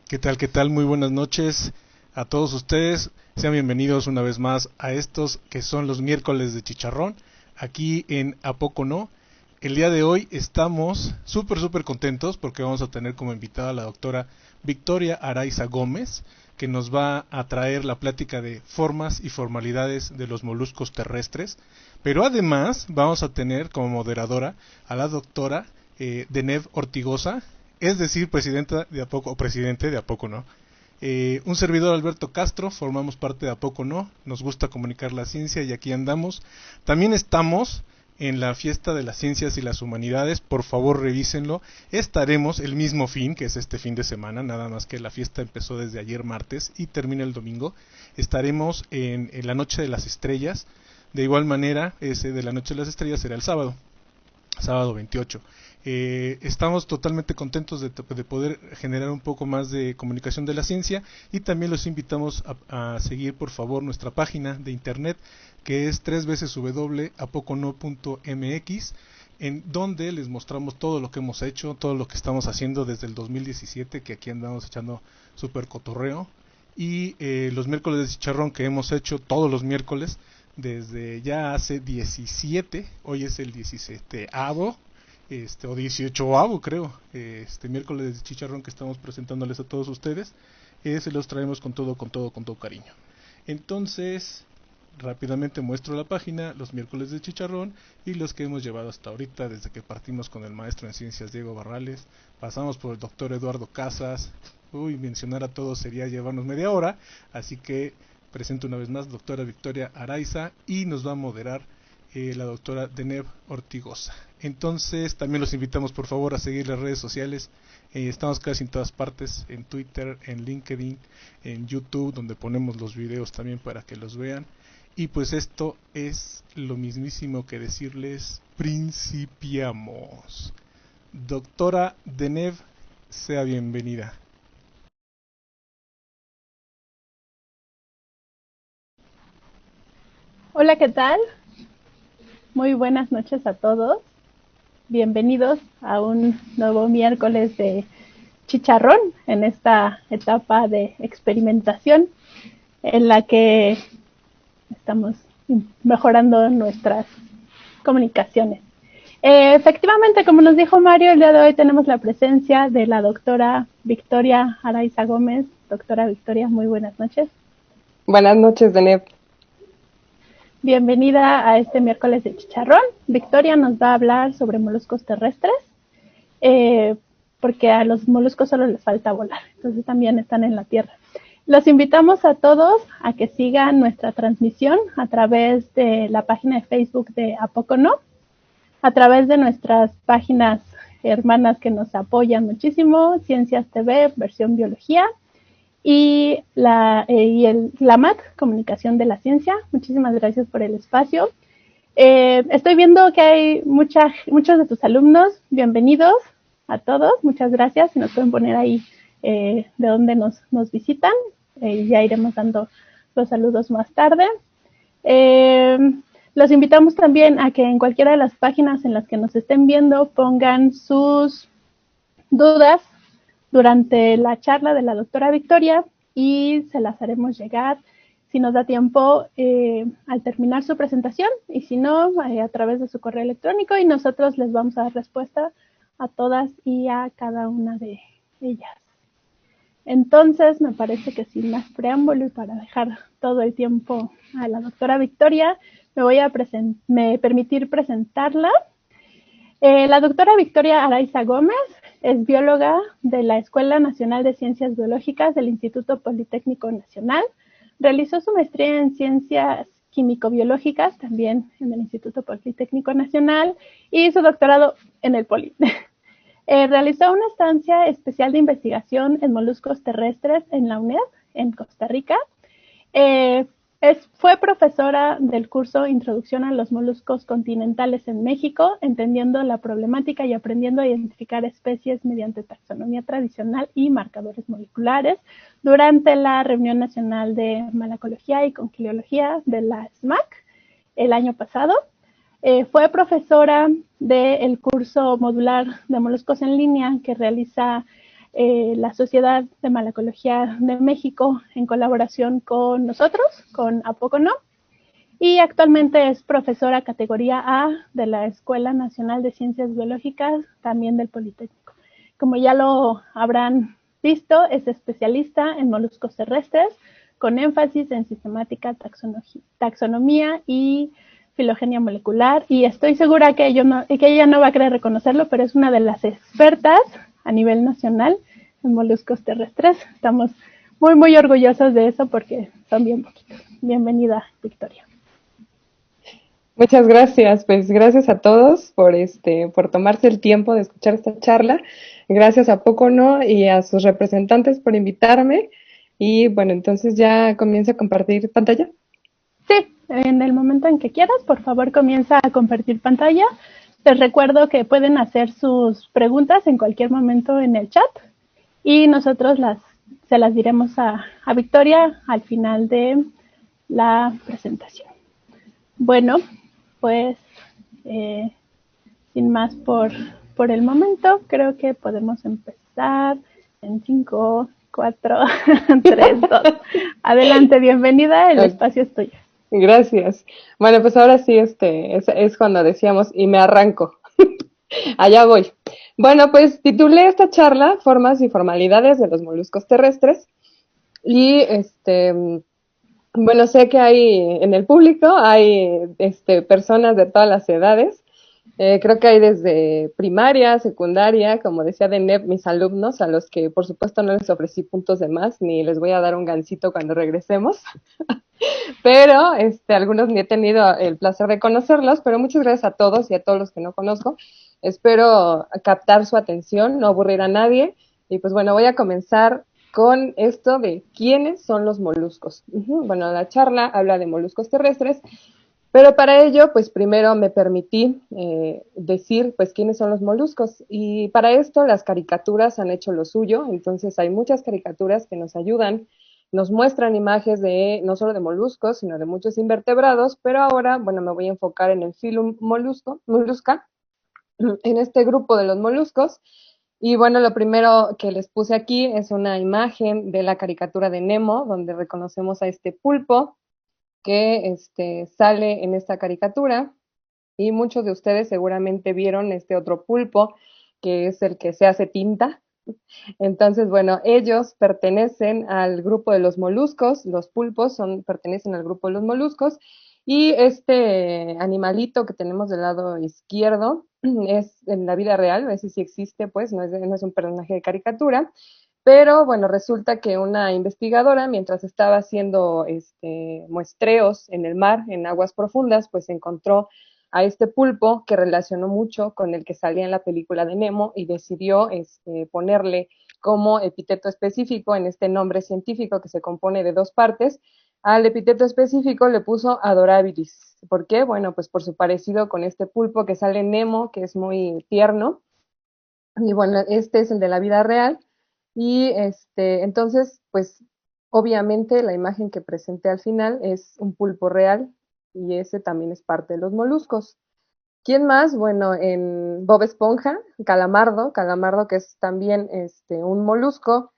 ¿Qué tal? ¿Qué tal? Muy buenas noches a todos ustedes. Sean bienvenidos una vez más a estos que son los miércoles de chicharrón, aquí en ¿A poco no? El día de hoy estamos súper contentos porque vamos a tener como invitada a la doctora Victoria Araiza Gómez, que nos va a traer la plática de formas y formalidades de los moluscos terrestres. Pero además vamos a tener como moderadora a la doctora Deneb Ortigosa, es decir, presidenta de A poco, o presidente de A poco no. Un servidor, Alberto Castro, formamos parte de A poco no, nos gusta comunicar la ciencia y aquí andamos. También estamos en la fiesta de las ciencias y las humanidades, por favor revísenlo. Estaremos el mismo fin, que es este fin de semana, nada más que la fiesta empezó desde ayer martes y termina el domingo. Estaremos en la Noche de las Estrellas. De igual manera, ese de la Noche de las Estrellas será el sábado 28. Estamos totalmente contentos de poder generar un poco más de comunicación de la ciencia y también los invitamos a seguir por favor nuestra página de internet, que es www.apocono.mx, en donde les mostramos todo lo que hemos hecho, todo lo que estamos haciendo desde el 2017, que aquí andamos echando super cotorreo, y los miércoles de chicharrón que hemos hecho todos los miércoles desde ya hace 17, hoy es el 17avo, o 18avo creo, miércoles de chicharrón que estamos presentándoles a todos ustedes. Se los traemos con todo cariño. Entonces, rápidamente muestro la página, los miércoles de chicharrón y los que hemos llevado hasta ahorita, desde que partimos con el maestro en ciencias Diego Barrales, pasamos por el doctor Eduardo Casas. Mencionar a todos sería llevarnos media hora, así que presento una vez más doctora Victoria Araiza y nos va a moderar la doctora Deneb Ortigosa. Entonces también los invitamos por favor a seguir las redes sociales. Estamos casi en todas partes, en Twitter, en LinkedIn, en YouTube, donde ponemos los videos también para que los vean. Y pues esto es lo mismísimo que decirles, principiamos. Doctora Deneb, sea bienvenida. Hola, ¿qué tal? Muy buenas noches a todos. Bienvenidos a un nuevo miércoles de chicharrón en esta etapa de experimentación en la que estamos mejorando nuestras comunicaciones. Efectivamente, como nos dijo Mario, el día de hoy tenemos la presencia de la doctora Victoria Araiza Gómez. Doctora Victoria, muy buenas noches. Buenas noches, Deneb. Bienvenida a este miércoles de chicharrón. Victoria nos va a hablar sobre moluscos terrestres, porque a los moluscos solo les falta volar, entonces también están en la tierra. Los invitamos a todos a que sigan nuestra transmisión a través de la página de Facebook de ¿A poco no? A través de nuestras páginas hermanas que nos apoyan muchísimo, Ciencias TV, versión biología, y la MAC, Comunicación de la Ciencia. Muchísimas gracias por el espacio. Estoy viendo que hay muchos de tus alumnos. Bienvenidos a todos. Muchas gracias. Si nos pueden poner ahí de dónde nos visitan. Ya iremos dando los saludos más tarde. Los invitamos también a que en cualquiera de las páginas en las que nos estén viendo pongan sus dudas durante la charla de la doctora Victoria y se las haremos llegar si nos da tiempo al terminar su presentación, y si no, a través de su correo electrónico, y nosotros les vamos a dar respuesta a todas y a cada una de ellas. Entonces, me parece que sin más preámbulo y para dejar todo el tiempo a la doctora Victoria, me voy a permitir presentarla. La doctora Victoria Araiza Gómez es bióloga de la Escuela Nacional de Ciencias Biológicas del Instituto Politécnico Nacional. Realizó su maestría en Ciencias Químico-Biológicas, también en el Instituto Politécnico Nacional, y su doctorado en el Poli. Realizó una estancia especial de investigación en moluscos terrestres en la UNED, en Costa Rica. Fue profesora del curso Introducción a los Moluscos Continentales en México, entendiendo la problemática y aprendiendo a identificar especies mediante taxonomía tradicional y marcadores moleculares, durante la Reunión Nacional de Malacología y Conquiliología de la SMAC el año pasado. Fue profesora del curso modular de moluscos en línea que realiza la Sociedad de Malacología de México en colaboración con nosotros, con ¿A Poco No? Y actualmente es profesora categoría A de la Escuela Nacional de Ciencias Biológicas, también del Politécnico. Como ya lo habrán visto, es especialista en moluscos terrestres, con énfasis en sistemática, taxonomía y filogenia molecular. Y estoy segura que ella no va a querer reconocerlo, pero es una de las expertas a nivel nacional en moluscos terrestres. Estamos muy, muy orgullosos de eso porque son bien poquitos. Bienvenida, Victoria. Muchas gracias, pues gracias a todos por tomarse el tiempo de escuchar esta charla. Gracias a Poco No y a sus representantes por invitarme. Y bueno, entonces ya comienzo a compartir pantalla. Sí, en el momento en que quieras, por favor comienza a compartir pantalla. Les recuerdo que pueden hacer sus preguntas en cualquier momento en el chat y nosotros se las diremos a Victoria al final de la presentación. Bueno, pues sin más por el momento, creo que podemos empezar en 5, 4, 3, 2. Adelante, bienvenida, el espacio es tuyo. Gracias. Bueno, pues ahora sí, es cuando decíamos, y me arranco. Allá voy. Bueno, pues titulé esta charla Formas y formalidades de los moluscos terrestres. Y bueno, sé que hay en el público, hay personas de todas las edades. Creo que hay desde primaria, secundaria, como decía Deneb, mis alumnos, a los que por supuesto no les ofrecí puntos de más, ni les voy a dar un gansito cuando regresemos. Pero algunos ni he tenido el placer de conocerlos, pero muchas gracias a todos y a todos los que no conozco. Espero captar su atención, no aburrir a nadie. Y pues bueno, voy a comenzar con esto de quiénes son los moluscos. Bueno, la charla habla de moluscos terrestres, pero para ello, pues primero me permití decir, pues, quiénes son los moluscos. Y para esto las caricaturas han hecho lo suyo, entonces hay muchas caricaturas que nos ayudan, nos muestran imágenes de, no solo de moluscos, sino de muchos invertebrados, pero ahora, bueno, me voy a enfocar en el filum molusca, en este grupo de los moluscos. Y bueno, lo primero que les puse aquí es una imagen de la caricatura de Nemo, donde reconocemos a este pulpo que sale en esta caricatura. Y muchos de ustedes seguramente vieron este otro pulpo, que es el que se hace tinta. Entonces, bueno, ellos pertenecen al grupo de los moluscos, los pulpos pertenecen al grupo de los moluscos, y este animalito que tenemos del lado izquierdo es en la vida real, ese sí existe, pues, no es un personaje de caricatura, pero bueno, resulta que una investigadora, mientras estaba haciendo muestreos en el mar, en aguas profundas, pues encontró a este pulpo que relacionó mucho con el que salía en la película de Nemo y decidió ponerle como epíteto específico en este nombre científico que se compone de dos partes. Al epíteto específico le puso Adorabilis. ¿Por qué? Bueno, pues por su parecido con este pulpo que sale en Nemo, que es muy tierno. Y bueno, este es el de la vida real. Y entonces, pues obviamente la imagen que presenté al final es un pulpo real y ese también es parte de los moluscos. ¿Quién más? Bueno, en Bob Esponja, Calamardo que es también un molusco,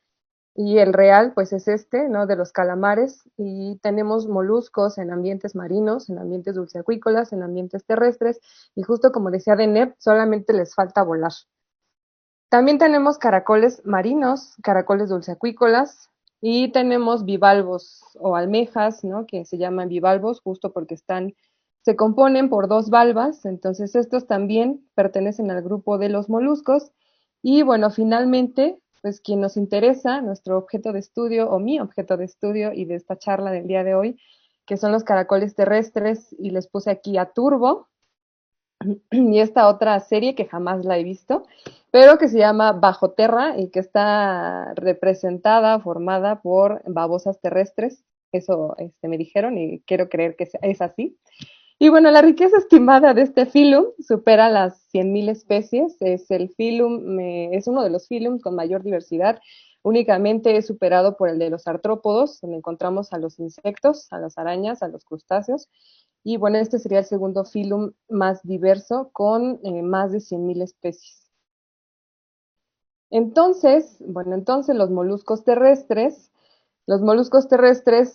y el real pues es ¿no? De los calamares, y tenemos moluscos en ambientes marinos, en ambientes dulceacuícolas, en ambientes terrestres, y justo como decía Deneb, solamente les falta volar. También tenemos caracoles marinos, caracoles dulceacuícolas, y tenemos bivalvos o almejas, ¿no? Que se llaman bivalvos justo porque se componen por dos valvas, entonces estos también pertenecen al grupo de los moluscos. Y bueno, finalmente, pues quien nos interesa, nuestro objeto de estudio o mi objeto de estudio y de esta charla del día de hoy, que son los caracoles terrestres, y les puse aquí a Turbo, y esta otra serie que jamás la he visto, pero que se llama Bajo Terra y que está representada, formada por babosas terrestres. Eso me dijeron y quiero creer que es así. Y bueno, la riqueza estimada de este filum supera las 100.000 especies. Es uno de los filums con mayor diversidad. Únicamente es superado por el de los artrópodos, donde encontramos a los insectos, a las arañas, a los crustáceos. Y bueno, este sería el segundo filum más diverso, con más de 100.000 especies. Entonces, bueno, entonces los moluscos terrestres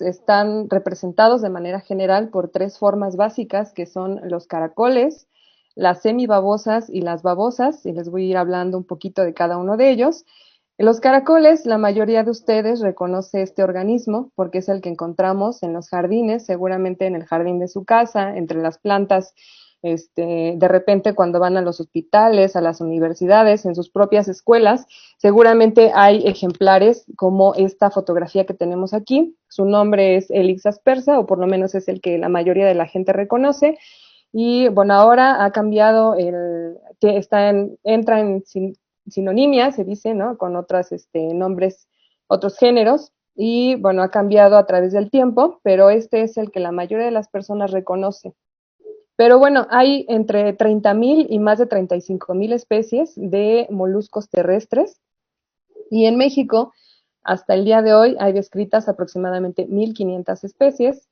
están representados de manera general por tres formas básicas, que son los caracoles, las semibabosas y las babosas, y les voy a ir hablando un poquito de cada uno de ellos. Los caracoles, la mayoría de ustedes reconoce este organismo porque es el que encontramos en los jardines, seguramente en el jardín de su casa, entre las plantas, de repente cuando van a los hospitales, a las universidades, en sus propias escuelas, seguramente hay ejemplares como esta fotografía que tenemos aquí. Su nombre es Helix aspersa, o por lo menos es el que la mayoría de la gente reconoce. Y bueno, ahora ha cambiado, entra en sinonimia, se dice, ¿no? Con otros nombres, otros géneros. Y bueno, ha cambiado a través del tiempo, pero este es el que la mayoría de las personas reconoce. Pero bueno, hay entre 30,000 y más de 35,000 especies de moluscos terrestres. Y en México, hasta el día de hoy, hay descritas aproximadamente 1,500 especies.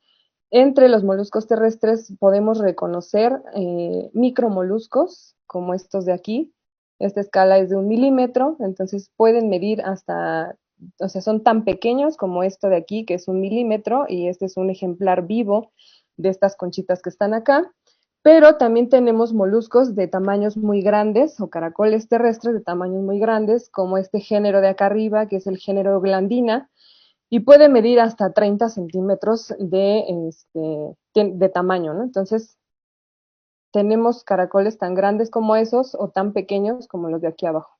Entre los moluscos terrestres podemos reconocer micromoluscos, como estos de aquí. Esta escala es de 1 milímetro, entonces pueden medir hasta, o sea, son tan pequeños como esto de aquí, que es 1 milímetro, y este es un ejemplar vivo de estas conchitas que están acá. Pero también tenemos moluscos de tamaños muy grandes o caracoles terrestres de tamaños muy grandes, como este género de acá arriba, que es el género Glandina, y puede medir hasta 30 centímetros de tamaño, ¿no? Entonces, tenemos caracoles tan grandes como esos o tan pequeños como los de aquí abajo.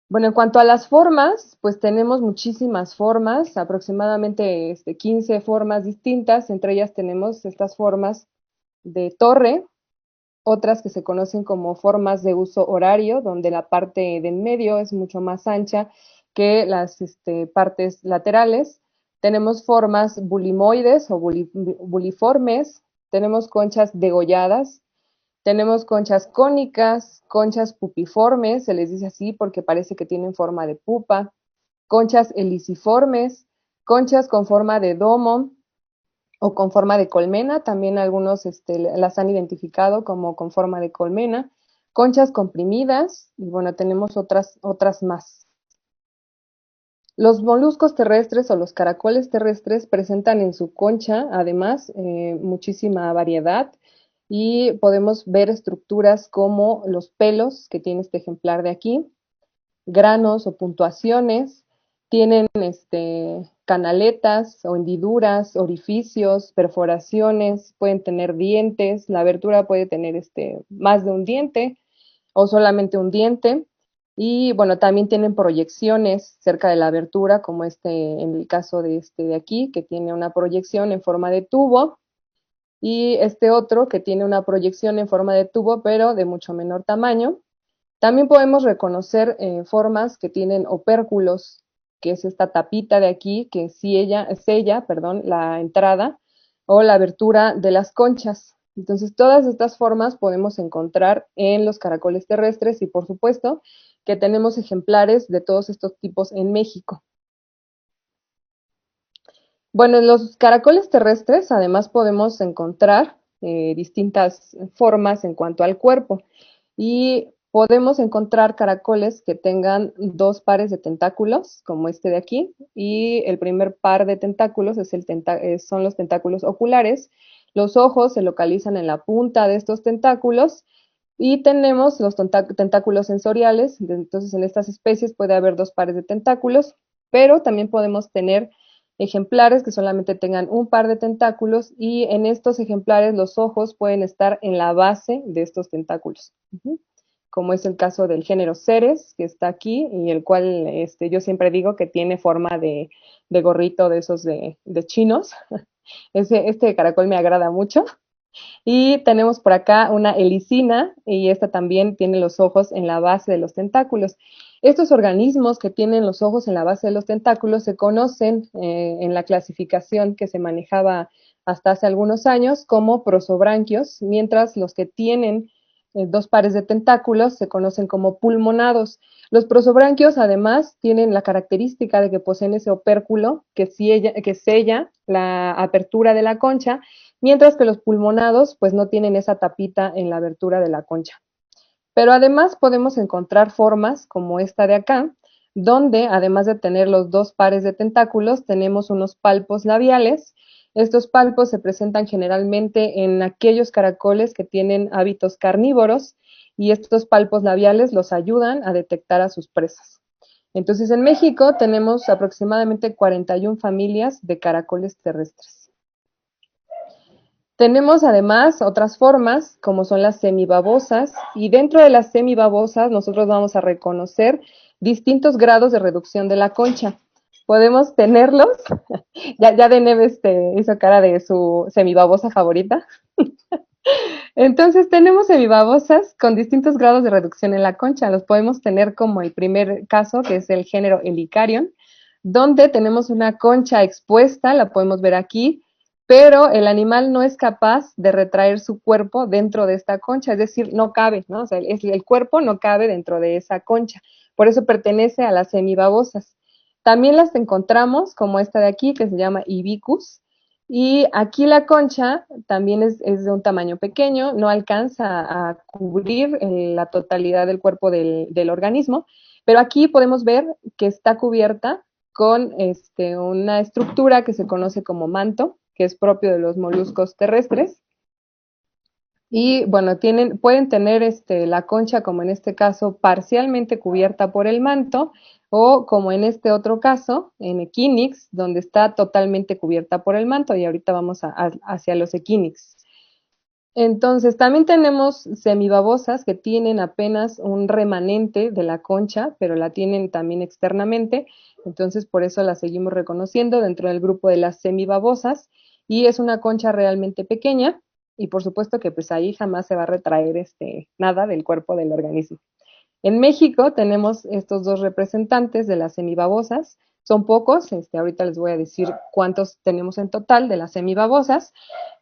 Bueno, en cuanto a las formas, pues tenemos muchísimas formas, aproximadamente 15 formas distintas. Entre ellas tenemos estas formas de torre, otras que se conocen como formas de uso horario, donde la parte de en medio es mucho más ancha que las partes laterales. Tenemos formas bulimoides o buliformes, tenemos conchas degolladas, tenemos conchas cónicas, conchas pupiformes, se les dice así porque parece que tienen forma de pupa, conchas heliciformes, conchas con forma de domo o con forma de colmena, también algunos las han identificado como con forma de colmena, conchas comprimidas, y bueno, tenemos otras más. Los moluscos terrestres o los caracoles terrestres presentan en su concha, además, muchísima variedad y podemos ver estructuras como los pelos que tiene este ejemplar de aquí, granos o puntuaciones, tienen canaletas o hendiduras, orificios, perforaciones, pueden tener dientes, la abertura puede tener más de un diente o solamente un diente. Y bueno, también tienen proyecciones cerca de la abertura, como en el caso de de aquí, que tiene una proyección en forma de tubo, y este otro que tiene una proyección en forma de tubo, pero de mucho menor tamaño. También podemos reconocer formas que tienen opérculos, que es esta tapita de aquí, que sella, la entrada o la abertura de las conchas. Entonces, todas estas formas podemos encontrar en los caracoles terrestres y, por supuesto, que tenemos ejemplares de todos estos tipos en México. Bueno, en los caracoles terrestres, además, podemos encontrar distintas formas en cuanto al cuerpo. Y podemos encontrar caracoles que tengan dos pares de tentáculos, como este de aquí, y el primer par de tentáculos son los tentáculos oculares. Los ojos se localizan en la punta de estos tentáculos y tenemos los tentáculos sensoriales. Entonces, en estas especies puede haber dos pares de tentáculos, pero también podemos tener ejemplares que solamente tengan un par de tentáculos, y en estos ejemplares los ojos pueden estar en la base de estos tentáculos, como es el caso del género Ceres, que está aquí, y el cual yo siempre digo que tiene forma de gorrito de esos de chinos. Este caracol me agrada mucho. Y tenemos por acá una helicina, y esta también tiene los ojos en la base de los tentáculos. Estos organismos que tienen los ojos en la base de los tentáculos se conocen en la clasificación que se manejaba hasta hace algunos años como prosobranquios, mientras los que tienen dos pares de tentáculos se conocen como pulmonados. Los prosobranquios además tienen la característica de que poseen ese opérculo que sella la apertura de la concha, mientras que los pulmonados pues no tienen esa tapita en la abertura de la concha. Pero además podemos encontrar formas como esta de acá, donde además de tener los dos pares de tentáculos, tenemos unos palpos labiales. Estos palpos se presentan generalmente en aquellos caracoles que tienen hábitos carnívoros y estos palpos labiales los ayudan a detectar a sus presas. Entonces, en México tenemos aproximadamente 41 familias de caracoles terrestres. Tenemos además otras formas, como son las semibabosas, y dentro de las semibabosas nosotros vamos a reconocer distintos grados de reducción de la concha. Podemos tenerlos, ya Deneb hizo cara de su semibabosa favorita. Entonces tenemos semibabosas con distintos grados de reducción en la concha. Los podemos tener como el primer caso, que es el género Helicarion, donde tenemos una concha expuesta, la podemos ver aquí, pero el animal no es capaz de retraer su cuerpo dentro de esta concha, es decir, no cabe, ¿no? O sea, el cuerpo no cabe dentro de esa concha, por eso pertenece a las semibabosas. También las encontramos como esta de aquí, que se llama Ibicus, y aquí la concha también es de un tamaño pequeño, no alcanza a cubrir la totalidad del cuerpo del organismo, pero aquí podemos ver que está cubierta con una estructura que se conoce como manto, que es propio de los moluscos terrestres. Y bueno, pueden tener la concha, como en este caso, parcialmente cubierta por el manto, o como en este otro caso, en Equinix, donde está totalmente cubierta por el manto, y ahorita vamos hacia los Equinix. Entonces, también tenemos semibabosas que tienen apenas un remanente de la concha, pero la tienen también externamente, entonces por eso la seguimos reconociendo dentro del grupo de las semibabosas, y es una concha realmente pequeña, y por supuesto que pues ahí jamás se va a retraer nada del cuerpo del organismo. En México tenemos estos dos representantes de las semibabosas, son pocos, ahorita les voy a decir cuántos tenemos en total de las semibabosas,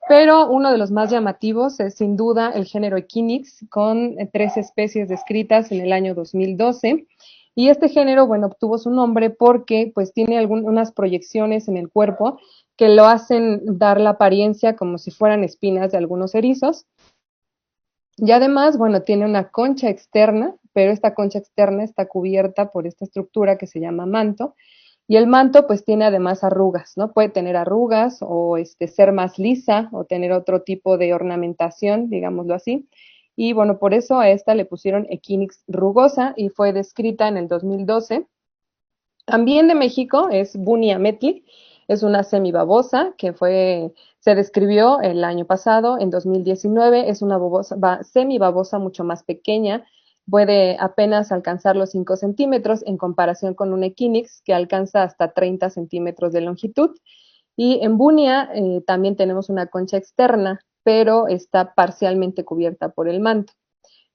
pero uno de los más llamativos es sin duda el género Equinix, con 3 especies descritas en el año 2012, y este género, bueno, obtuvo su nombre porque pues tiene unas proyecciones en el cuerpo que lo hacen dar la apariencia como si fueran espinas de algunos erizos, y además, bueno, tiene una concha externa, pero esta concha externa está cubierta por esta estructura que se llama manto, y el manto pues tiene además arrugas, ¿no? Puede tener arrugas o ser más lisa o tener otro tipo de ornamentación, digámoslo así. Y bueno, por eso a esta le pusieron Equinix rugosa y fue descrita en el 2012. También de México es Bunia metli, es una semibabosa que se describió el año pasado, en 2019, es una semibabosa mucho más pequeña, puede apenas alcanzar los 5 centímetros en comparación con un Equinix que alcanza hasta 30 centímetros de longitud. Y en Bunia también tenemos una concha externa, pero está parcialmente cubierta por el manto.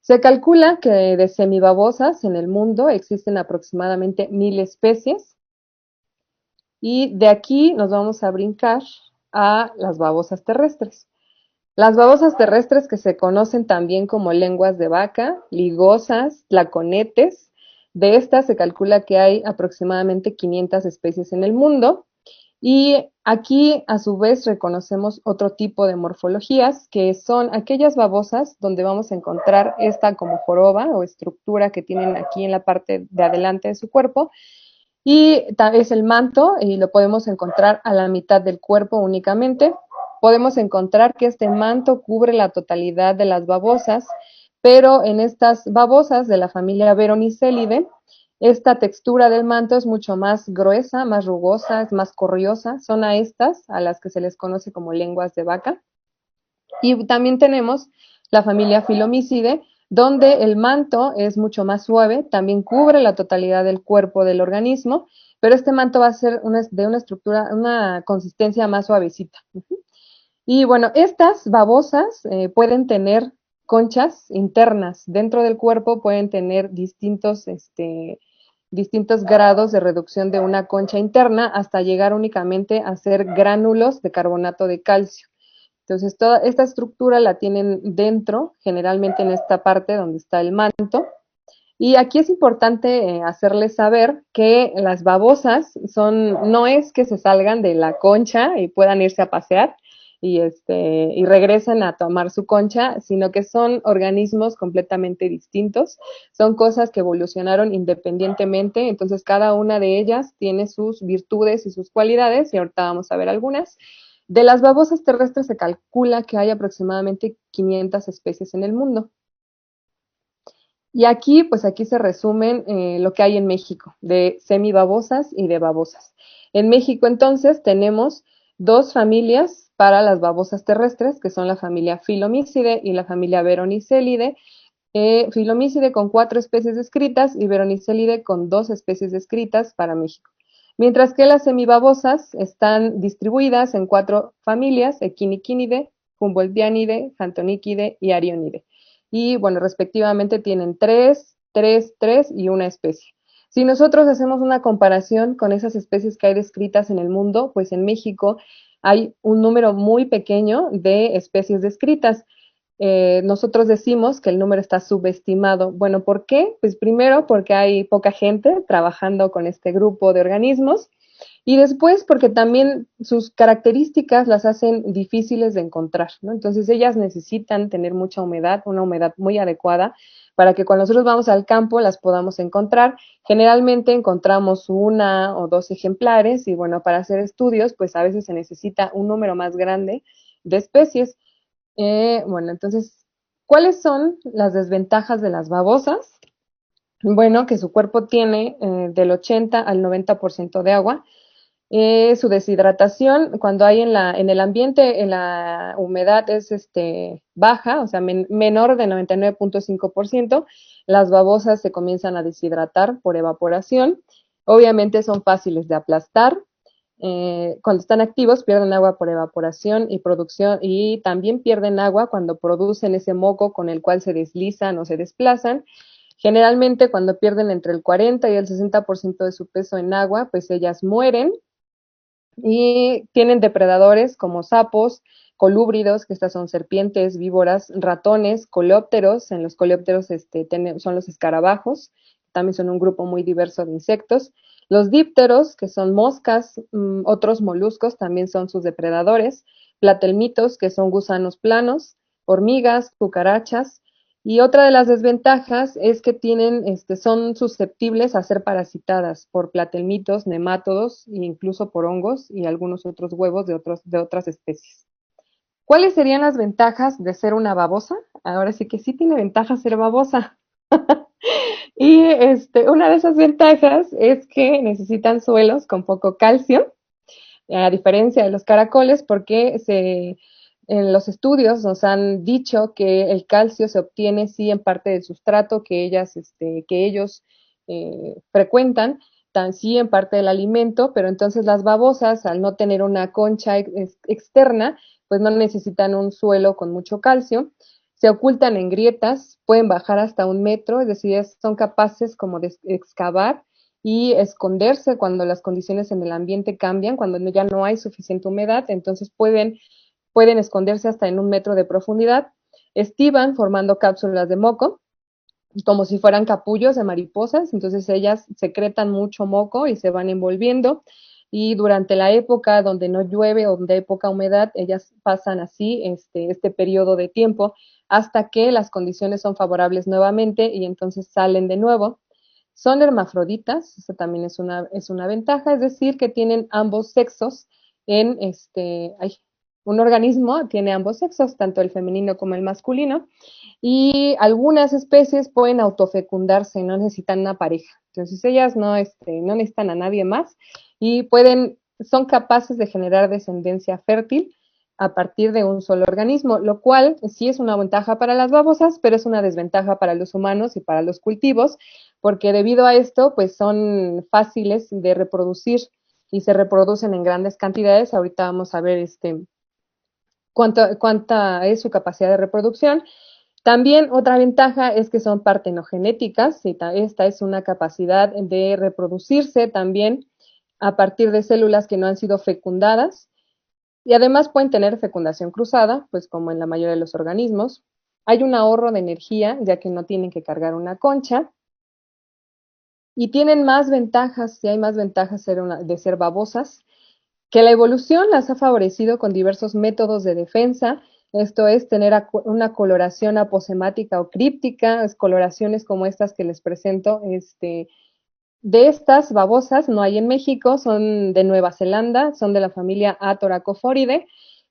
Se calcula que de semibabosas en el mundo existen aproximadamente 1000 especies, y de aquí nos vamos a brincar a las babosas terrestres. Las babosas terrestres, que se conocen también como lenguas de vaca, ligosas, tlaconetes, de estas se calcula que hay aproximadamente 500 especies en el mundo, y aquí a su vez reconocemos otro tipo de morfologías, que son aquellas babosas donde vamos a encontrar esta como joroba o estructura que tienen aquí en la parte de adelante de su cuerpo, y es el manto, y lo podemos encontrar a la mitad del cuerpo únicamente. Podemos encontrar que este manto cubre la totalidad de las babosas, pero en estas babosas de la familia Veronicelidae, esta textura del manto es mucho más gruesa, más rugosa, es más corriosa. Son a estas a las que se les conoce como lenguas de vaca. Y también tenemos la familia Philomycidae, donde el manto es mucho más suave, también cubre la totalidad del cuerpo del organismo, pero este manto va a ser de una estructura, una consistencia más suavecita. Y bueno, estas babosas pueden tener conchas internas dentro del cuerpo, pueden tener distintos grados de reducción de una concha interna hasta llegar únicamente a ser gránulos de carbonato de calcio. Entonces, toda esta estructura la tienen dentro, generalmente en esta parte donde está el manto. Y aquí es importante hacerles saber que las babosas no es que se salgan de la concha y puedan irse a pasear. y regresan a tomar su concha, sino que son organismos completamente distintos, son cosas que evolucionaron independientemente, entonces cada una de ellas tiene sus virtudes y sus cualidades, y ahorita vamos a ver algunas. De las babosas terrestres se calcula que hay aproximadamente 500 especies en el mundo. Y aquí, pues aquí se resumen lo que hay en México, de semibabosas y de babosas. En México, entonces, tenemos dos familias para las babosas terrestres, que son la familia Philomycidae y la familia Veronicelidae. Philomycidae con 4 especies descritas y Veronicelidae con 2 especies descritas para México. Mientras que las semibabosas están distribuidas en 4 familias, Echinichinidae, Humboldtianidae, Hantonichidae y Arionidae. Y bueno, respectivamente tienen 3, 3, 3 y una especie. Si nosotros hacemos una comparación con esas especies que hay descritas en el mundo, pues en México hay un número muy pequeño de especies descritas. Nosotros decimos que el número está subestimado. Bueno, ¿por qué? Pues primero porque hay poca gente trabajando con este grupo de organismos y después porque también sus características las hacen difíciles de encontrar, ¿no? Entonces ellas necesitan tener mucha humedad, una humedad muy adecuada para que cuando nosotros vamos al campo las podamos encontrar. Generalmente encontramos 1 o 2 ejemplares y bueno, para hacer estudios pues a veces se necesita un número más grande de especies. Bueno, entonces, ¿cuáles son las desventajas de las babosas? Bueno, que su cuerpo tiene del 80 al 90% de agua. Su deshidratación, cuando hay en el ambiente, la humedad es baja, o sea, menor de 99.5%, las babosas se comienzan a deshidratar por evaporación. Obviamente son fáciles de aplastar. Cuando están activos pierden agua por evaporación y producción y también pierden agua cuando producen ese moco con el cual se deslizan o se desplazan. Generalmente cuando pierden entre el 40 y el 60% de su peso en agua, pues ellas mueren y tienen depredadores como sapos, colúbridos, que estas son serpientes, víboras, ratones, coleópteros. En los coleópteros son los escarabajos, también son un grupo muy diverso de insectos. Los dípteros, que son moscas, otros moluscos, también son sus depredadores. Platelmitos, que son gusanos planos, hormigas, cucarachas. Y otra de las desventajas es que son susceptibles a ser parasitadas por platelmitos, nemátodos e incluso por hongos y algunos otros huevos de otras especies. ¿Cuáles serían las ventajas de ser una babosa? Ahora sí que sí tiene ventajas ser babosa. Y una de esas ventajas es que necesitan suelos con poco calcio, a diferencia de los caracoles, porque en los estudios nos han dicho que el calcio se obtiene sí en parte del sustrato que ellos frecuentan, sí en parte del alimento, pero entonces las babosas, al no tener una concha externa, pues no necesitan un suelo con mucho calcio. Se ocultan en grietas, pueden bajar hasta 1 metro, es decir, son capaces como de excavar y esconderse cuando las condiciones en el ambiente cambian, cuando ya no hay suficiente humedad, entonces pueden esconderse hasta en 1 metro de profundidad. Estiban formando cápsulas de moco, como si fueran capullos de mariposas, entonces ellas secretan mucho moco y se van envolviendo. Y durante la época donde no llueve o donde hay poca humedad, ellas pasan así este periodo de tiempo hasta que las condiciones son favorables nuevamente y entonces salen de nuevo. Son hermafroditas, eso también es una ventaja, es decir, que tienen ambos sexos en un organismo tiene ambos sexos, tanto el femenino como el masculino, y algunas especies pueden autofecundarse, no necesitan una pareja. Entonces ellas no necesitan a nadie más y son capaces de generar descendencia fértil a partir de un solo organismo, lo cual sí es una ventaja para las babosas, pero es una desventaja para los humanos y para los cultivos, porque debido a esto, pues son fáciles de reproducir y se reproducen en grandes cantidades. Ahorita vamos a ver cuánta es su capacidad de reproducción. También otra ventaja es que son partenogenéticas, y esta es una capacidad de reproducirse también a partir de células que no han sido fecundadas, y además pueden tener fecundación cruzada, pues como en la mayoría de los organismos. Hay un ahorro de energía, ya que no tienen que cargar una concha, y tienen más ventajas, sí hay más ventajas de ser babosas, Que la evolución las ha favorecido con diversos métodos de defensa, esto es tener una coloración aposemática o críptica, coloraciones como estas que les presento. De estas babosas no hay en México, son de Nueva Zelanda, son de la familia Atoracoforidae,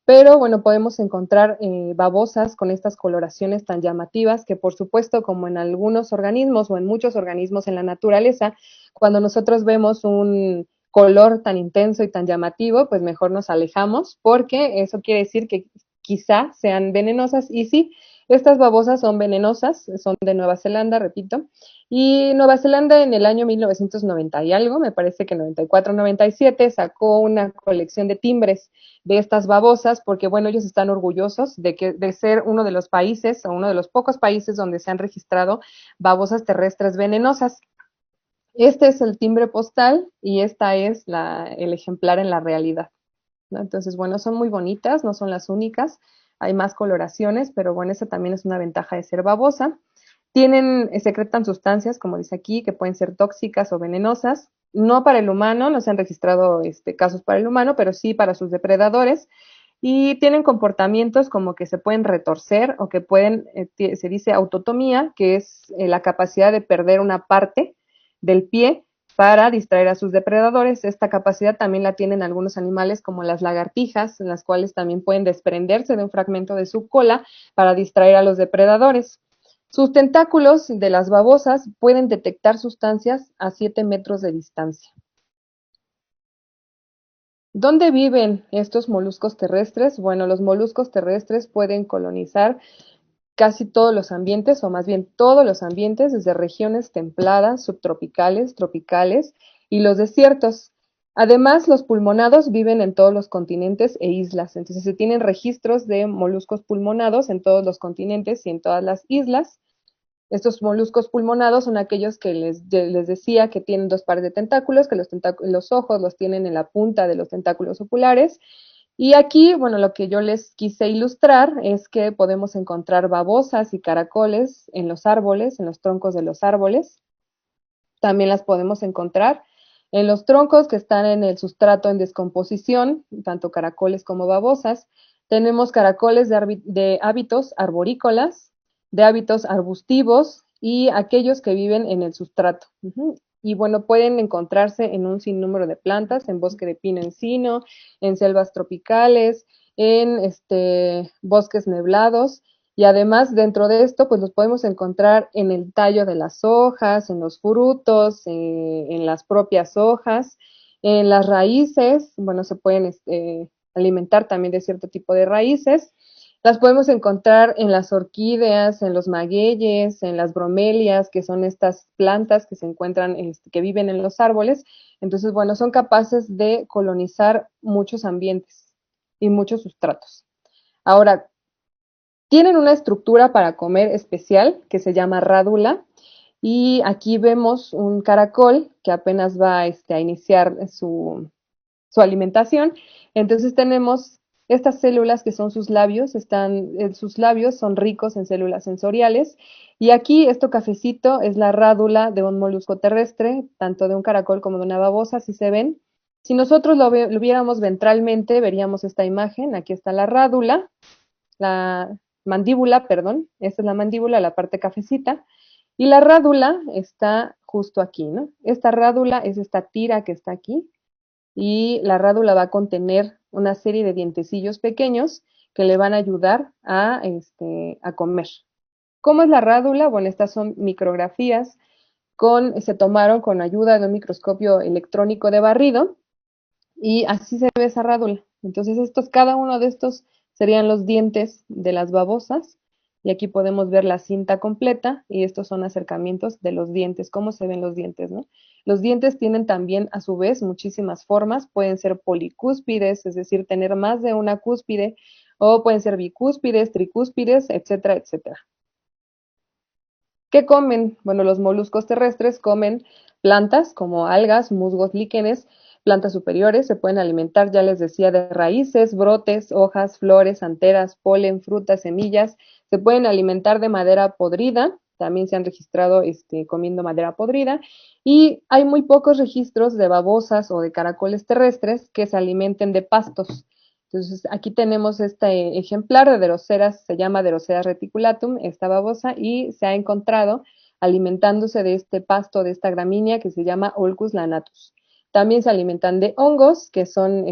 pero bueno, podemos encontrar babosas con estas coloraciones tan llamativas que, por supuesto, como en algunos organismos o en muchos organismos en la naturaleza, cuando nosotros vemos un color tan intenso y tan llamativo, pues mejor nos alejamos, porque eso quiere decir que quizá sean venenosas. Y sí, estas babosas son venenosas, son de Nueva Zelanda, repito, y Nueva Zelanda en el año 1990 y algo, me parece que 94-97, sacó una colección de timbres de estas babosas, porque bueno, ellos están orgullosos de ser uno de los países, o uno de los pocos países donde se han registrado babosas terrestres venenosas. Este es el timbre postal y esta es el ejemplar en la realidad, ¿no? Entonces, bueno, son muy bonitas, no son las únicas, hay más coloraciones, pero bueno, esa también es una ventaja de ser babosa. Secretan sustancias, como dice aquí, que pueden ser tóxicas o venenosas, no para el humano, no se han registrado casos para el humano, pero sí para sus depredadores, y tienen comportamientos como que se pueden retorcer o que pueden, se dice autotomía, que es la capacidad de perder una parte del pie para distraer a sus depredadores. Esta capacidad también la tienen algunos animales como las lagartijas, en las cuales también pueden desprenderse de un fragmento de su cola para distraer a los depredadores. Sus tentáculos de las babosas pueden detectar sustancias a 7 metros de distancia. ¿Dónde viven estos moluscos terrestres? Bueno, los moluscos terrestres pueden colonizar casi todos los ambientes, o más bien todos los ambientes, desde regiones templadas, subtropicales, tropicales y los desiertos. Además, los pulmonados viven en todos los continentes e islas. Entonces, se tienen registros de moluscos pulmonados en todos los continentes y en todas las islas. Estos moluscos pulmonados son aquellos que les decía que tienen 2 pares de tentáculos, que los ojos los tienen en la punta de los tentáculos oculares. Y aquí, bueno, lo que yo les quise ilustrar es que podemos encontrar babosas y caracoles en los árboles, en los troncos de los árboles. También las podemos encontrar en los troncos que están en el sustrato en descomposición, tanto caracoles como babosas. Tenemos caracoles de hábitos arborícolas, de hábitos arbustivos y aquellos que viven en el sustrato. Y bueno, pueden encontrarse en un sinnúmero de plantas, en bosque de pino encino, en selvas tropicales, en bosques neblados. Y además, dentro de esto, pues los podemos encontrar en el tallo de las hojas, en los frutos, en las propias hojas, en las raíces. Bueno, se pueden alimentar también de cierto tipo de raíces. Las podemos encontrar en las orquídeas, en los magueyes, en las bromelias, que son estas plantas que se encuentran, que viven en los árboles. Entonces, bueno, son capaces de colonizar muchos ambientes y muchos sustratos. Ahora, tienen una estructura para comer especial que se llama rádula, y aquí vemos un caracol que apenas va a iniciar su alimentación. Entonces tenemos estas células que son sus labios, sus labios son ricos en células sensoriales, y aquí esto cafecito es la rádula de un molusco terrestre, tanto de un caracol como de una babosa, si se ven. Si nosotros lo viéramos ventralmente, veríamos esta imagen. Aquí está la rádula, la mandíbula, perdón, esta es la mandíbula, la parte cafecita, y la rádula está justo aquí, ¿no? Esta rádula es esta tira que está aquí, y la rádula va a contener una serie de dientecillos pequeños que le van a ayudar a comer. ¿Cómo es la rádula? Bueno, estas son micrografías se tomaron con ayuda de un microscopio electrónico de barrido, y así se ve esa rádula. Entonces, cada uno de estos serían los dientes de las babosas, y aquí podemos ver la cinta completa, y estos son acercamientos de los dientes, cómo se ven los dientes, ¿no? Los dientes tienen también, a su vez, muchísimas formas. Pueden ser policúspides, es decir, tener más de una cúspide, o pueden ser bicúspides, tricúspides, etcétera, etcétera. ¿Qué comen? Bueno, los moluscos terrestres comen plantas como algas, musgos, líquenes, plantas superiores. Se pueden alimentar, ya les decía, de raíces, brotes, hojas, flores, anteras, polen, frutas, semillas. Se pueden alimentar de madera podrida, también se han registrado comiendo madera podrida, y hay muy pocos registros de babosas o de caracoles terrestres que se alimenten de pastos. Entonces, aquí tenemos este ejemplar de Deroceras, se llama Deroceras reticulatum, esta babosa, y se ha encontrado alimentándose de este pasto, de esta gramínea que se llama Ulcus lanatus. También se alimentan de hongos, que son,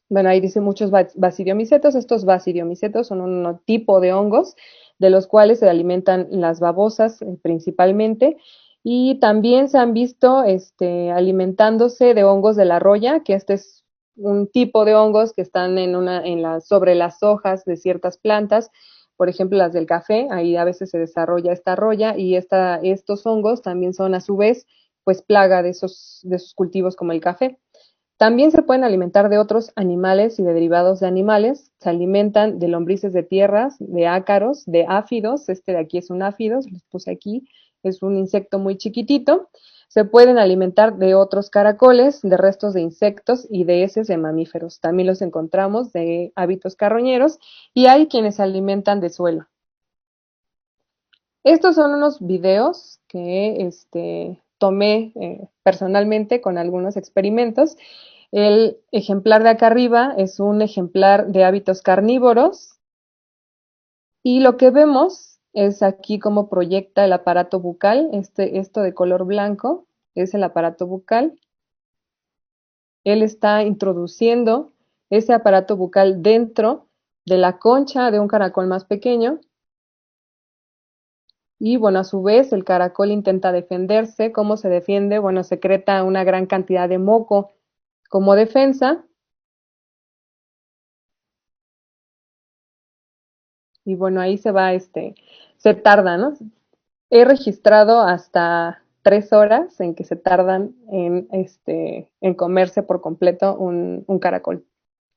bueno, ahí dice muchos basidiomicetos. Estos basidiomicetos son un tipo de hongos de los cuales se alimentan las babosas principalmente, y también se han visto alimentándose de hongos de la roya, que este es un tipo de hongos que están sobre las hojas de ciertas plantas, por ejemplo las del café, ahí a veces se desarrolla esta roya, y estos hongos también son a su vez pues plaga de esos cultivos como el café. También se pueden alimentar de otros animales y de derivados de animales. Se alimentan de lombrices de tierras, de ácaros, de áfidos. Este de aquí es un áfidos, los puse aquí, es un insecto muy chiquitito. Se pueden alimentar de otros caracoles, de restos de insectos y de heces de mamíferos. También los encontramos de hábitos carroñeros, y hay quienes se alimentan de suelo. Estos son unos videos que tomé personalmente con algunos experimentos. El ejemplar de acá arriba es un ejemplar de hábitos carnívoros, y lo que vemos es aquí cómo proyecta el aparato bucal. Esto de color blanco es el aparato bucal. Él está introduciendo ese aparato bucal dentro de la concha de un caracol más pequeño. Y bueno, a su vez el caracol intenta defenderse. ¿Cómo se defiende? Bueno, secreta una gran cantidad de moco como defensa. Y bueno, ahí se tarda, ¿no? He registrado hasta 3 horas en que se tardan en comerse por completo un caracol.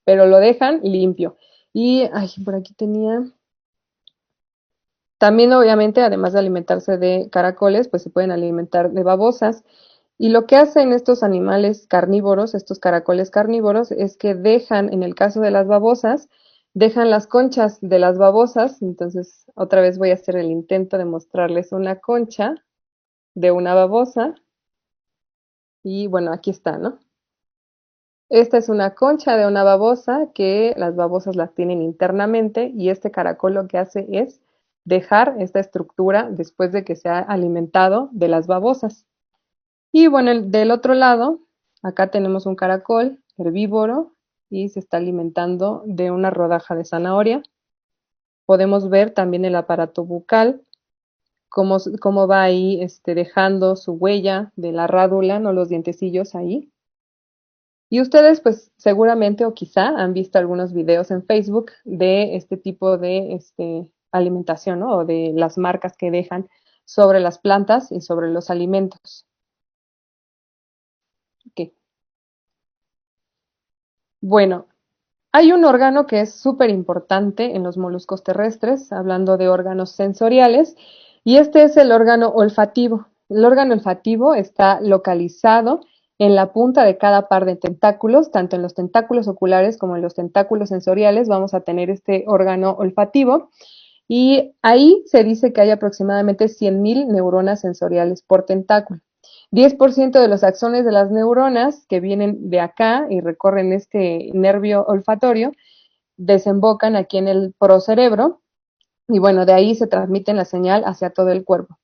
Pero lo dejan limpio. Y, ay, por aquí tenía... También, obviamente, además de alimentarse de caracoles, pues se pueden alimentar de babosas. Y lo que hacen estos animales carnívoros, estos caracoles carnívoros, es que dejan, en el caso de las babosas, dejan las conchas de las babosas. Entonces, otra vez voy a hacer el intento de mostrarles una concha de una babosa. Y bueno, aquí está, ¿no? Esta es una concha de una babosa que las babosas las tienen internamente, y este caracol lo que hace es dejar esta estructura después de que se ha alimentado de las babosas. Y bueno, del otro lado, acá tenemos un caracol herbívoro y se está alimentando de una rodaja de zanahoria. Podemos ver también el aparato bucal, cómo va ahí dejando su huella de la rádula, no los dientecillos ahí. Y ustedes pues seguramente o quizá han visto algunos videos en Facebook de este tipo de alimentación, ¿no? O de las marcas que dejan sobre las plantas y sobre los alimentos. Okay. Bueno, hay un órgano que es súper importante en los moluscos terrestres, hablando de órganos sensoriales, y este es el órgano olfativo. El órgano olfativo está localizado en la punta de cada par de tentáculos, tanto en los tentáculos oculares como en los tentáculos sensoriales vamos a tener este órgano olfativo, y ahí se dice que hay aproximadamente 100.000 neuronas sensoriales por tentáculo. 10% de los axones de las neuronas que vienen de acá y recorren este nervio olfatorio desembocan aquí en el procerebro, y bueno, de ahí se transmiten la señal hacia todo el cuerpo.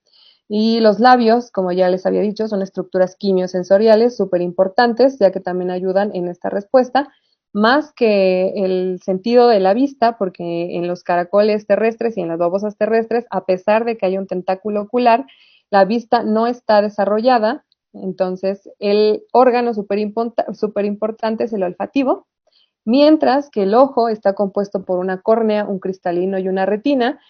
Y los labios, como ya les había dicho, son estructuras quimiosensoriales súper importantes, ya que también ayudan en esta respuesta, más que el sentido de la vista, porque en los caracoles terrestres y en las babosas terrestres, a pesar de que hay un tentáculo ocular, la vista no está desarrollada. Entonces el órgano súper importante es el olfativo, mientras que el ojo está compuesto por una córnea, un cristalino y una retina,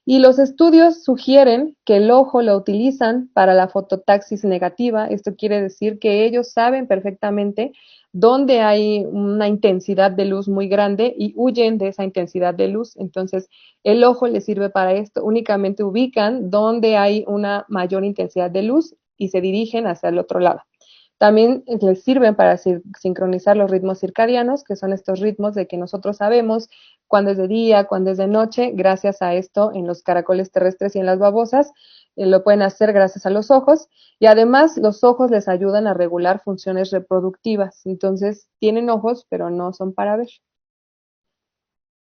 y los estudios sugieren que el ojo lo utilizan para la fototaxis negativa. Esto quiere decir que ellos saben perfectamente dónde hay una intensidad de luz muy grande y huyen de esa intensidad de luz. Entonces, el ojo les sirve para esto. Únicamente ubican dónde hay una mayor intensidad de luz y se dirigen hacia el otro lado. También les sirven para sincronizar los ritmos circadianos, que son estos ritmos de que nosotros sabemos cuándo es de día, cuándo es de noche. Gracias a esto, en los caracoles terrestres y en las babosas, lo pueden hacer gracias a los ojos. Y además, los ojos les ayudan a regular funciones reproductivas. Entonces, tienen ojos, pero no son para ver.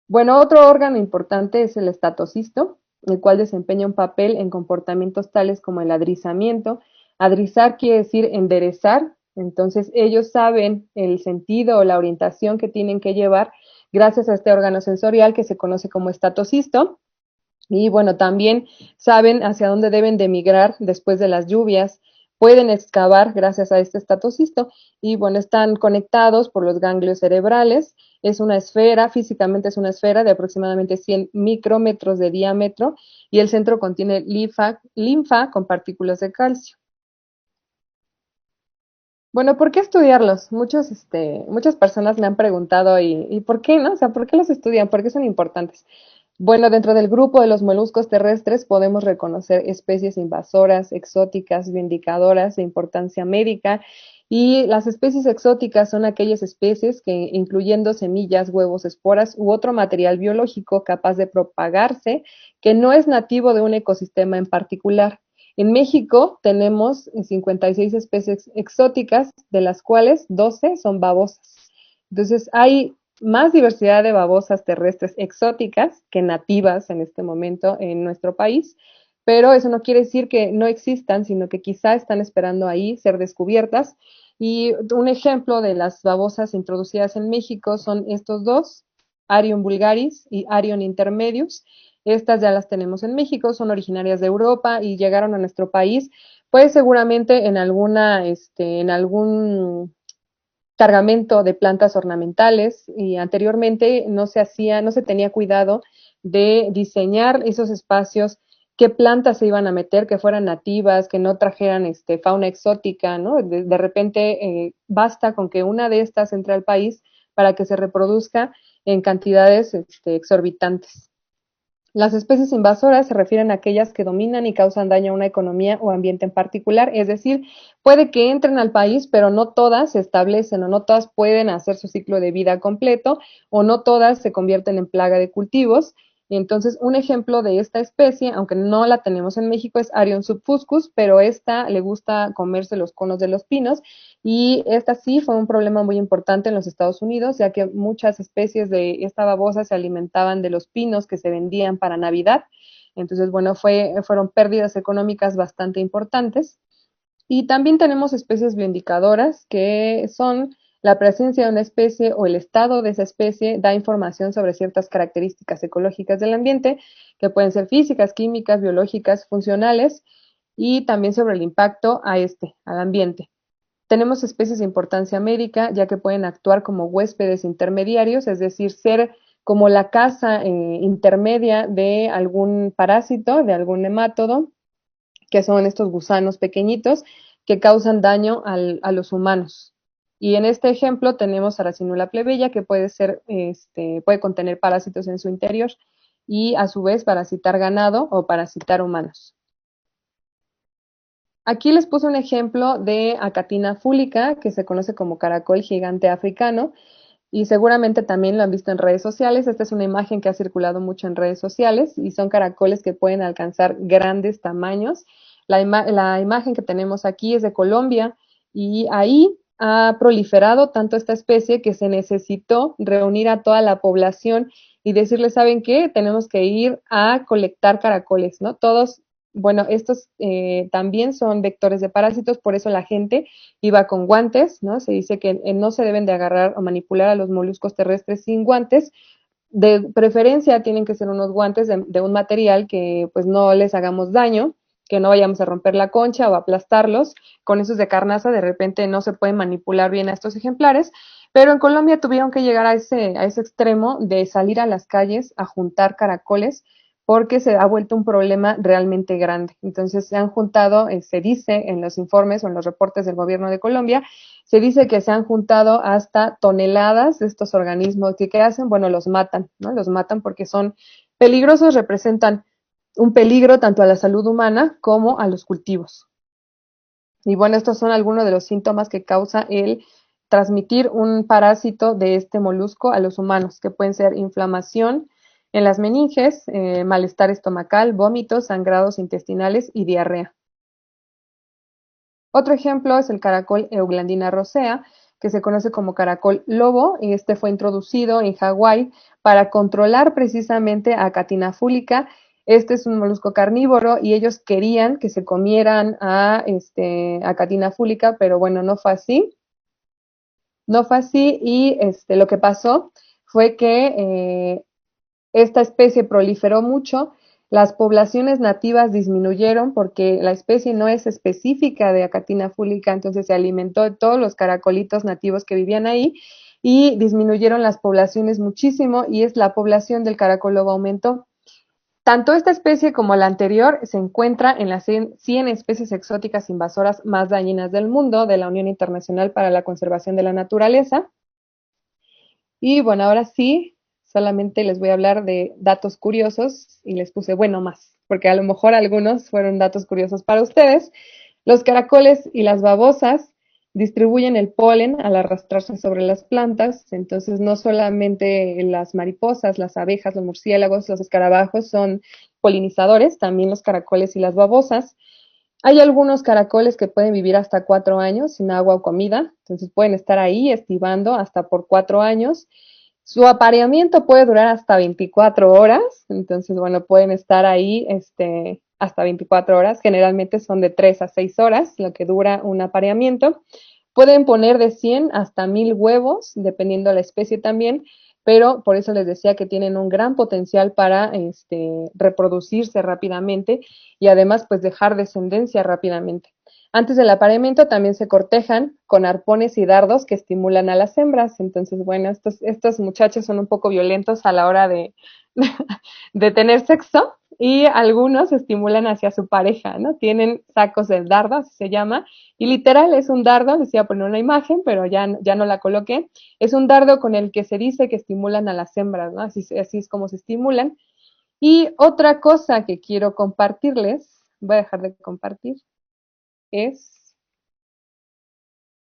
Bueno, otro órgano importante es el estatocisto, el cual desempeña un papel en comportamientos tales como el adrizamiento. Adrizar quiere decir enderezar, entonces ellos saben el sentido o la orientación que tienen que llevar gracias a este órgano sensorial que se conoce como estatocisto. Y bueno, también saben hacia dónde deben de migrar después de las lluvias, pueden excavar gracias a este estatocisto y bueno, están conectados por los ganglios cerebrales. Es una esfera, físicamente es una esfera de aproximadamente 100 micrómetros de diámetro y el centro contiene linfa con partículas de calcio. Bueno, ¿por qué estudiarlos? Muchas personas me han preguntado, ¿y por qué, no? O sea, ¿por qué los estudian? ¿Por qué son importantes? Bueno, dentro del grupo de los moluscos terrestres podemos reconocer especies invasoras, exóticas, bioindicadoras de importancia médica. Y las especies exóticas son aquellas especies que, incluyendo semillas, huevos, esporas u otro material biológico capaz de propagarse, que no es nativo de un ecosistema en particular. En México tenemos 56 especies exóticas, de las cuales 12 son babosas. Entonces, hay más diversidad de babosas terrestres exóticas que nativas en este momento en nuestro país, pero eso no quiere decir que no existan, sino que quizá están esperando ahí ser descubiertas. Y un ejemplo de las babosas introducidas en México son estos dos, Arion vulgaris y Arion intermedius. Estas ya las tenemos en México, son originarias de Europa y llegaron a nuestro país, pues seguramente en algún cargamento de plantas ornamentales y anteriormente no se tenía cuidado de diseñar esos espacios, qué plantas se iban a meter, que fueran nativas, que no trajeran fauna exótica, ¿no? De repente basta con que una de estas entre al país para que se reproduzca en cantidades exorbitantes. Las especies invasoras se refieren a aquellas que dominan y causan daño a una economía o ambiente en particular, es decir, puede que entren al país, pero no todas se establecen o no todas pueden hacer su ciclo de vida completo o no todas se convierten en plaga de cultivos. Entonces, un ejemplo de esta especie, aunque no la tenemos en México, es Arion subfuscus, pero esta le gusta comerse los conos de los pinos y esta sí fue un problema muy importante en los Estados Unidos, ya que muchas especies de esta babosa se alimentaban de los pinos que se vendían para Navidad. Entonces, bueno, fueron pérdidas económicas bastante importantes. Y también tenemos especies bioindicadoras, que son la presencia de una especie o el estado de esa especie da información sobre ciertas características ecológicas del ambiente, que pueden ser físicas, químicas, biológicas, funcionales, y también sobre el impacto al ambiente. Tenemos especies de importancia médica, ya que pueden actuar como huéspedes intermediarios, es decir, ser como la casa intermedia de algún parásito, de algún nemátodo, que son estos gusanos pequeñitos que causan daño a los humanos. Y en este ejemplo tenemos a Aracinula plebeya, que puede contener parásitos en su interior y a su vez parasitar ganado o parasitar humanos. Aquí les puse un ejemplo de Acatina fúlica, que se conoce como caracol gigante africano, y seguramente también lo han visto en redes sociales. Esta es una imagen que ha circulado mucho en redes sociales y son caracoles que pueden alcanzar grandes tamaños. La imagen que tenemos aquí es de Colombia y ahí ha proliferado tanto esta especie que se necesitó reunir a toda la población y decirles, ¿saben qué? Tenemos que ir a colectar caracoles, ¿no? Todos, bueno, estos también son vectores de parásitos, por eso la gente iba con guantes, ¿no? Se dice que no se deben de agarrar o manipular a los moluscos terrestres sin guantes. De preferencia tienen que ser unos guantes de un material que pues no les hagamos daño, que no vayamos a romper la concha o aplastarlos. Con esos de carnaza de repente no se pueden manipular bien a estos ejemplares, pero en Colombia tuvieron que llegar a ese extremo de salir a las calles a juntar caracoles porque se ha vuelto un problema realmente grande. Entonces se han juntado, se dice en los informes o en los reportes del gobierno de Colombia, se dice que se han juntado hasta toneladas de estos organismos. ¿Qué hacen? Bueno, los matan, ¿no? Los matan porque son peligrosos, representan un peligro tanto a la salud humana como a los cultivos. Y bueno, estos son algunos de los síntomas que causa el transmitir un parásito de este molusco a los humanos, que pueden ser inflamación en las meninges, malestar estomacal, vómitos, sangrados intestinales y diarrea. Otro ejemplo es el caracol Euglandina rosea, que se conoce como caracol lobo. Este fue introducido en Hawái para controlar precisamente a Catina fúlica. Este es un molusco carnívoro y ellos querían que se comieran a Catina fúlica, pero bueno, no fue así. No fue así y lo que pasó fue que esta especie proliferó mucho, las poblaciones nativas disminuyeron porque la especie no es específica de Acatina fúlica, entonces se alimentó de todos los caracolitos nativos que vivían ahí y disminuyeron las poblaciones muchísimo y la población del caracol lobo aumentó. Tanto esta especie como la anterior se encuentra en las 100 especies exóticas invasoras más dañinas del mundo de la Unión Internacional para la Conservación de la Naturaleza. Y bueno, ahora sí, solamente les voy a hablar de datos curiosos y les puse bueno más, porque a lo mejor algunos fueron datos curiosos para ustedes. Los caracoles y las babosas distribuyen el polen al arrastrarse sobre las plantas, entonces no solamente las mariposas, las abejas, los murciélagos, los escarabajos son polinizadores, también los caracoles y las babosas. Hay algunos caracoles que pueden vivir hasta 4 años sin agua o comida, entonces pueden estar ahí estivando hasta por 4 años. Su apareamiento puede durar hasta 24 horas, entonces bueno, pueden estar ahí hasta 24 horas, generalmente son de 3 a 6 horas lo que dura un apareamiento. Pueden poner de 100 hasta 1000 huevos, dependiendo de la especie también, pero por eso les decía que tienen un gran potencial para reproducirse rápidamente y además pues dejar descendencia rápidamente. Antes del apareamiento también se cortejan con arpones y dardos que estimulan a las hembras. Entonces, bueno, estos muchachos son un poco violentos a la hora de tener sexo y algunos estimulan hacia su pareja, ¿no? Tienen sacos de dardo, así se llama, y literal es un dardo, les iba a poner una imagen, pero ya no la coloqué. Es un dardo con el que se dice que estimulan a las hembras, ¿no? Así es como se estimulan. Y otra cosa que quiero compartirles, voy a dejar de compartir, es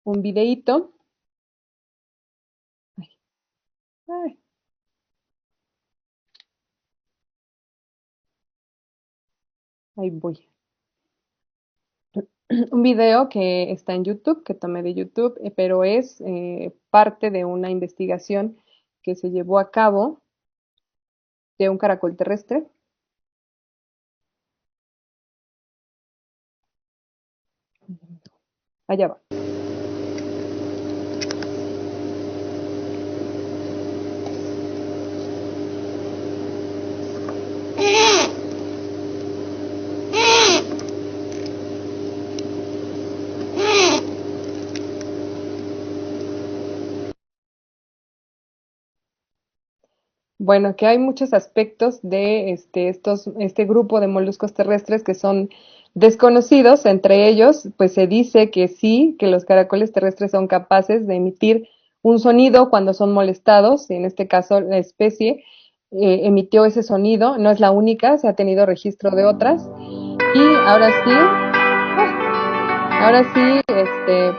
un videíto. Ay. Ahí voy. Un video que está en YouTube, que tomé de YouTube, pero es parte de una investigación que se llevó a cabo de un caracol terrestre. Allá va. Bueno, que hay muchos aspectos de este grupo de moluscos terrestres que son desconocidos. Entre ellos, pues se dice que sí, que los caracoles terrestres son capaces de emitir un sonido cuando son molestados. En este caso, la especie emitió ese sonido. No es la única, se ha tenido registro de otras. Y ahora sí,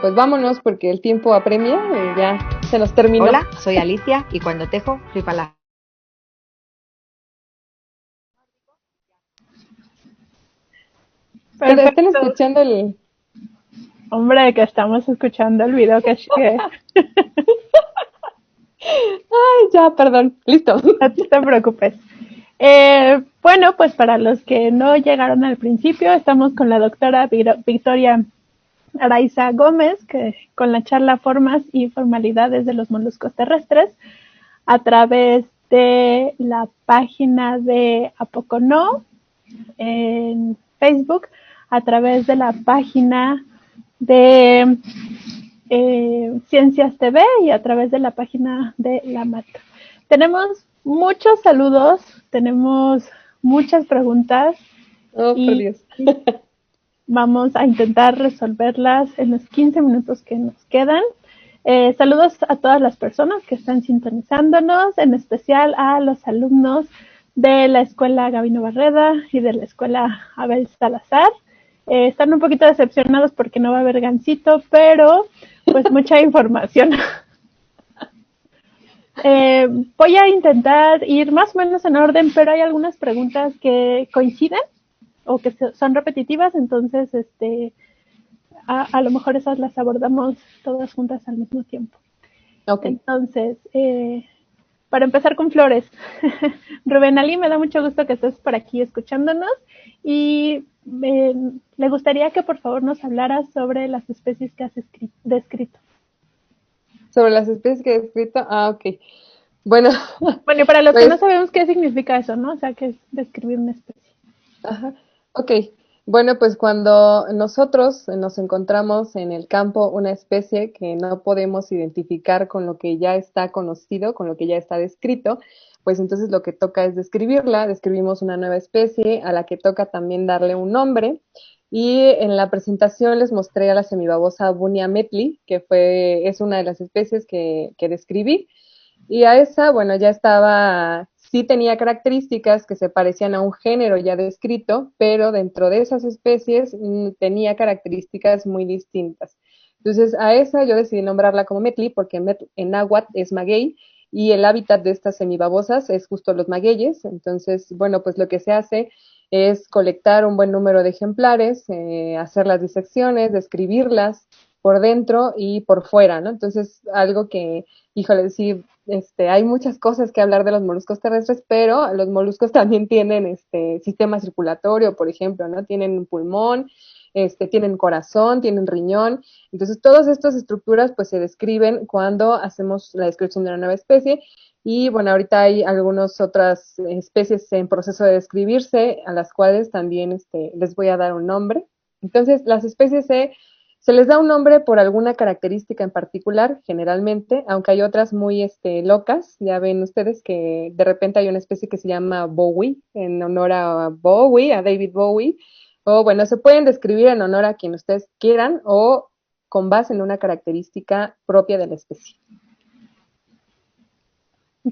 pues vámonos porque el tiempo apremia y ya se nos terminó. Hola, soy Alicia y cuando tejo soy para Estén escuchando el... Hombre, que estamos escuchando el video que... Ay, ya, perdón. Listo. No te preocupes. Bueno, pues para los que no llegaron al principio, estamos con la doctora Victoria Araiza Gómez, que con la charla Formas y Formalidades de los Moluscos Terrestres, a través de la página de ¿A poco no? En Facebook, a través de la página de Ciencias TV y a través de la página de la MAT. Tenemos muchos saludos, tenemos muchas preguntas. Oh, por Dios. Vamos a intentar resolverlas en los 15 minutos que nos quedan. Saludos a todas las personas que están sintonizándonos, en especial a los alumnos de la Escuela Gabino Barreda y de la Escuela Abel Salazar. Están un poquito decepcionados porque no va a haber gansito, pero pues mucha información. Voy a intentar ir más o menos en orden, pero hay algunas preguntas que coinciden o que son repetitivas, entonces a lo mejor esas las abordamos todas juntas al mismo tiempo. Ok. Entonces, para empezar con flores, Rubén Ali, me da mucho gusto que estés por aquí escuchándonos y le gustaría que por favor nos hablaras sobre las especies que has descrito. Sobre las especies que he descrito, ok. Bueno, Bueno, y para los que no pues, sabemos qué significa eso, ¿no? O sea, que es describir una especie. ajá, ok. Bueno, pues cuando nosotros nos encontramos en el campo una especie que no podemos identificar con lo que ya está conocido, con lo que ya está descrito, pues entonces lo que toca es describirla, describimos una nueva especie a la que toca también darle un nombre. Y en la presentación les mostré a la semibabosa Bunia metli, es una de las especies que describí. Y a esa, bueno, ya estaba, sí tenía características que se parecían a un género ya descrito, pero dentro de esas especies tenía características muy distintas. Entonces, a esa yo decidí nombrarla como Metli porque en náhuatl es maguey y el hábitat de estas semibabosas es justo los magueyes. Entonces, bueno, pues lo que se hace es colectar un buen número de ejemplares, hacer las disecciones, describirlas por dentro y por fuera, ¿no? Entonces, algo que, híjole, sí, hay muchas cosas que hablar de los moluscos terrestres, pero los moluscos también tienen sistema circulatorio, por ejemplo, ¿no? Tienen un pulmón, tienen corazón, tienen riñón. Entonces, todas estas estructuras pues se describen cuando hacemos la descripción de una nueva especie. Y bueno, ahorita hay algunas otras especies en proceso de describirse, a las cuales también les voy a dar un nombre. Entonces, las especies se les da un nombre por alguna característica en particular, generalmente, aunque hay otras muy locas. Ya ven ustedes que de repente hay una especie que se llama Bowie, en honor a Bowie, a David Bowie. O bueno, se pueden describir en honor a quien ustedes quieran o con base en una característica propia de la especie.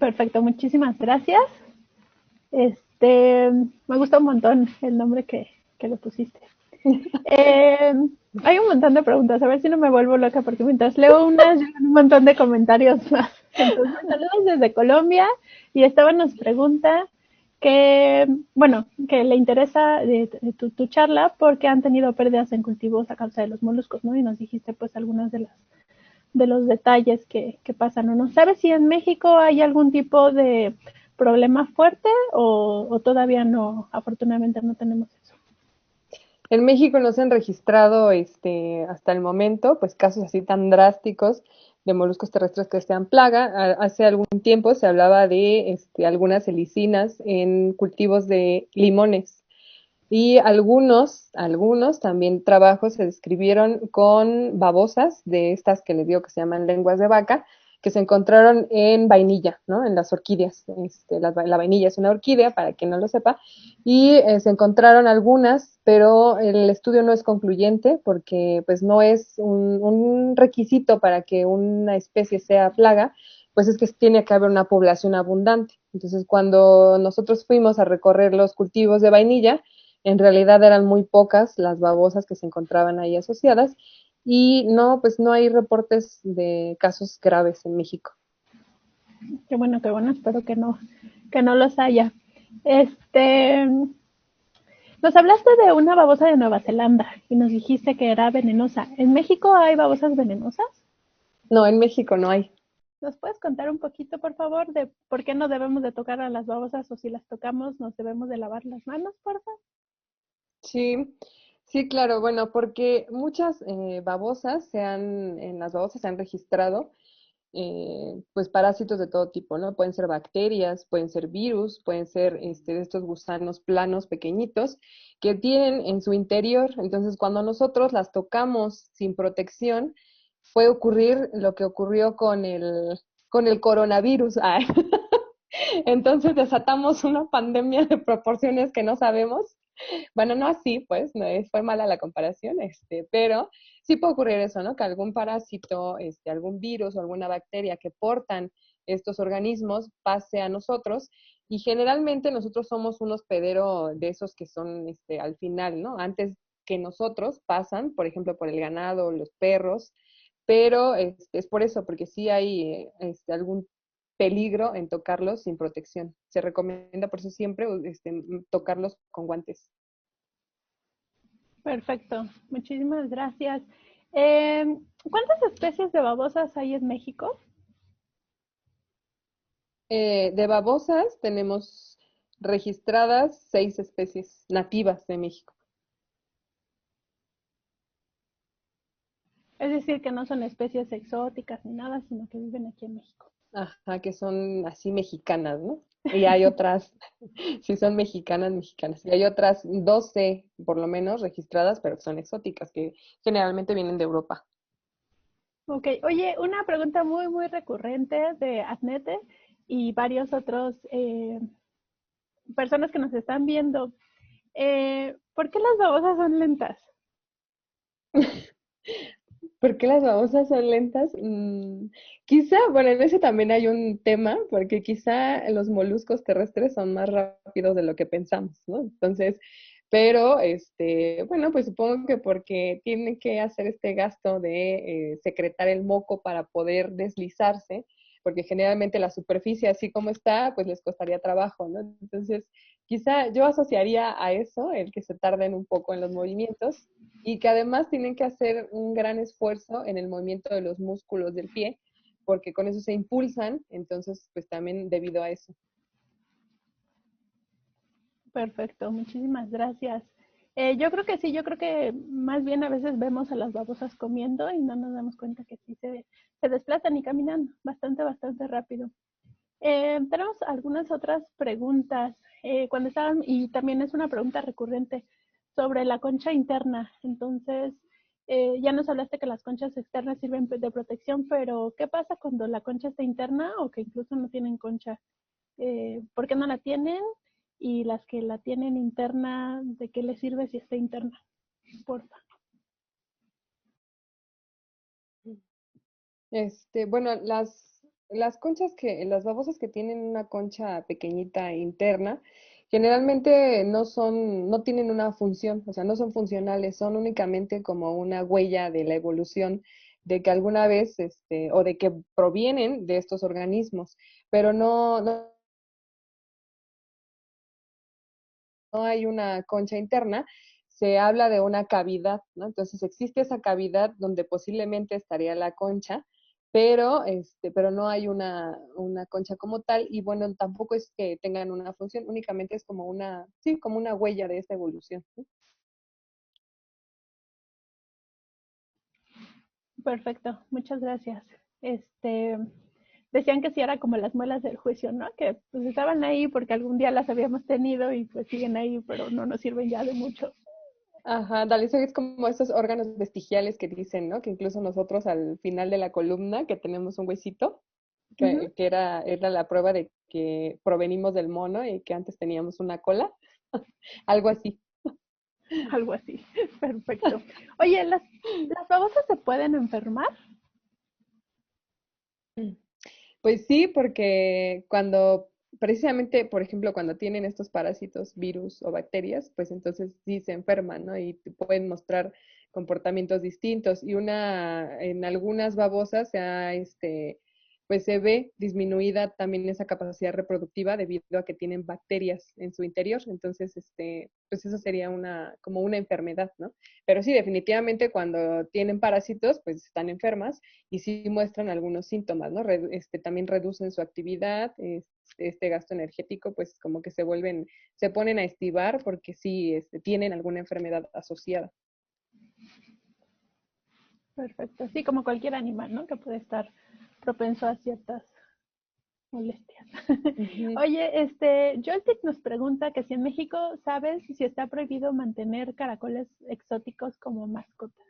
Perfecto, muchísimas gracias. Me gusta un montón el nombre que le pusiste. Eh, Hay un montón de preguntas, a ver si no me vuelvo loca porque mientras leo unas llegan un montón de comentarios más. Entonces, saludos desde Colombia y Esteban nos pregunta que le interesa tu charla porque han tenido pérdidas en cultivos a causa de los moluscos, ¿no? Y nos dijiste pues algunas de los detalles que pasan, ¿o no? ¿Sabes si en México hay algún tipo de problema fuerte o todavía no, afortunadamente no tenemos eso? En México no se han registrado hasta el momento pues casos así tan drásticos de moluscos terrestres que sean plaga. Hace algún tiempo se hablaba de algunas helicinas en cultivos de limones y algunos también trabajos se describieron con babosas de estas que les digo que se llaman lenguas de vaca, que se encontraron en vainilla, ¿no? En las orquídeas. La vainilla es una orquídea, para quien no lo sepa, y se encontraron algunas, pero el estudio no es concluyente porque pues no es un requisito para que una especie sea plaga, pues es que tiene que haber una población abundante. Entonces, cuando nosotros fuimos a recorrer los cultivos de vainilla, en realidad eran muy pocas las babosas que se encontraban ahí asociadas y no, pues no hay reportes de casos graves en México. Qué bueno, espero que no los haya. Este, Nos hablaste de una babosa de Nueva Zelanda y nos dijiste que era venenosa. ¿En México hay babosas venenosas? No, en México no hay. ¿Nos puedes contar un poquito, por favor, de por qué no debemos de tocar a las babosas o si las tocamos nos debemos de lavar las manos, por favor? Sí, sí, claro, bueno, porque muchas en las babosas se han registrado pues parásitos de todo tipo, ¿no? Pueden ser bacterias, pueden ser virus, pueden ser de estos gusanos planos pequeñitos que tienen en su interior. Entonces, cuando nosotros las tocamos sin protección, puede ocurrir lo que ocurrió con el coronavirus. Ay. Entonces desatamos una pandemia de proporciones que no sabemos. Bueno, no así, pues, no es, fue mala la comparación, pero sí puede ocurrir eso, ¿no? Que algún parásito, algún virus o alguna bacteria que portan estos organismos pase a nosotros y generalmente nosotros somos un hospedero de esos que son al final, ¿no? Antes que nosotros pasan, por ejemplo, por el ganado, los perros, pero es por eso, porque sí hay algún peligro en tocarlos sin protección. Se recomienda por eso siempre tocarlos con guantes. Perfecto, muchísimas gracias. ¿Cuántas especies de babosas hay en México? De babosas tenemos registradas 6 especies nativas de México. Es decir, que no son especies exóticas ni nada, sino que viven aquí en México. Ajá, que son así mexicanas, ¿no? Y hay otras, sí son mexicanas, mexicanas. Y hay otras 12, por lo menos, registradas, pero que son exóticas, que generalmente vienen de Europa. Ok, oye, una pregunta muy, muy recurrente de Adnete y varios otros personas que nos están viendo. ¿Por qué las babosas son lentas? ¿Por qué las babosas son lentas? Quizá, bueno, en ese también hay un tema, porque quizá los moluscos terrestres son más rápidos de lo que pensamos, ¿no? Entonces, pero, bueno, pues supongo que porque tienen que hacer este gasto de secretar el moco para poder deslizarse, porque generalmente la superficie así como está, pues les costaría trabajo, ¿no? Entonces, quizá yo asociaría a eso, el que se tarden un poco en los movimientos, y que además tienen que hacer un gran esfuerzo en el movimiento de los músculos del pie, porque con eso se impulsan, entonces pues también debido a eso. Perfecto, muchísimas gracias. Yo creo que sí, yo creo que más bien a veces vemos a las babosas comiendo y no nos damos cuenta que sí se desplazan y caminan bastante, bastante rápido. Tenemos algunas otras preguntas. Cuando estaban, y también es una pregunta recurrente sobre la concha interna. Entonces, ya nos hablaste que las conchas externas sirven de protección, pero ¿qué pasa cuando la concha está interna o que incluso no tienen concha? ¿Por qué no la tienen? Y las que la tienen interna, ¿de qué les sirve si está interna? Porfa. Bueno, las conchas las babosas que tienen una concha pequeñita interna, generalmente no tienen una función, o sea, no son funcionales, son únicamente como una huella de la evolución de que alguna vez, o de que provienen de estos organismos, pero no hay una concha interna, se habla de una cavidad, ¿no? Entonces existe esa cavidad donde posiblemente estaría la concha, pero no hay una concha como tal, y bueno, tampoco es que tengan una función, únicamente es como sí, como una huella de esta evolución, ¿no? Perfecto, muchas gracias. Decían que sí era como las muelas del juicio, ¿no? Que pues estaban ahí porque algún día las habíamos tenido y pues siguen ahí, pero no nos sirven ya de mucho. Ajá, dale, eso es como esos órganos vestigiales que dicen, ¿no? Que incluso nosotros al final de la columna, que tenemos un huesito, Ujú. que era la prueba de que provenimos del mono y que antes teníamos una cola, algo así. Algo así. Perfecto. Oye, ¿las babosas se pueden enfermar? Pues sí, porque precisamente, por ejemplo, cuando tienen estos parásitos, virus o bacterias, pues entonces sí se enferman, ¿no? Y te pueden mostrar comportamientos distintos. En algunas babosas pues se ve disminuida también esa capacidad reproductiva debido a que tienen bacterias en su interior. Entonces, pues eso sería como una enfermedad, ¿no? Pero sí, definitivamente cuando tienen parásitos, pues están enfermas y sí muestran algunos síntomas, ¿no? También reducen su actividad, este gasto energético, pues como que se ponen a estivar porque sí tienen alguna enfermedad asociada. Perfecto. Sí, como cualquier animal, ¿no? Que puede estar propenso a ciertas molestias. Ujú. Oye, Joltik nos pregunta que si en México sabes si está prohibido mantener caracoles exóticos como mascotas.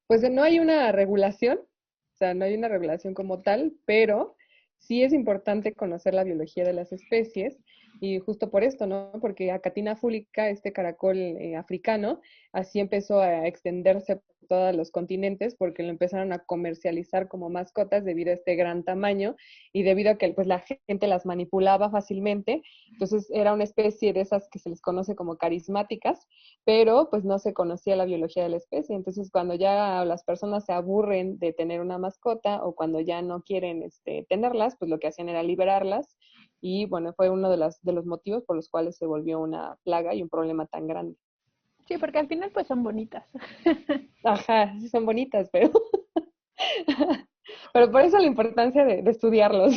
Pues no hay una regulación, o sea, no hay una regulación como tal, pero sí es importante conocer la biología de las especies y justo por esto, ¿no? Porque Acatina fúlica, este caracol africano, así empezó a extenderse todos los continentes porque lo empezaron a comercializar como mascotas debido a este gran tamaño y debido a que pues la gente las manipulaba fácilmente. Entonces era una especie de esas que se les conoce como carismáticas, pero pues no se conocía la biología de la especie. Entonces cuando ya las personas se aburren de tener una mascota o cuando ya no quieren tenerlas, pues lo que hacían era liberarlas y bueno, fue uno de los motivos por los cuales se volvió una plaga y un problema tan grande. Sí, porque al final pues son bonitas. Ajá, sí son bonitas, pero pero por eso la importancia de estudiarlos.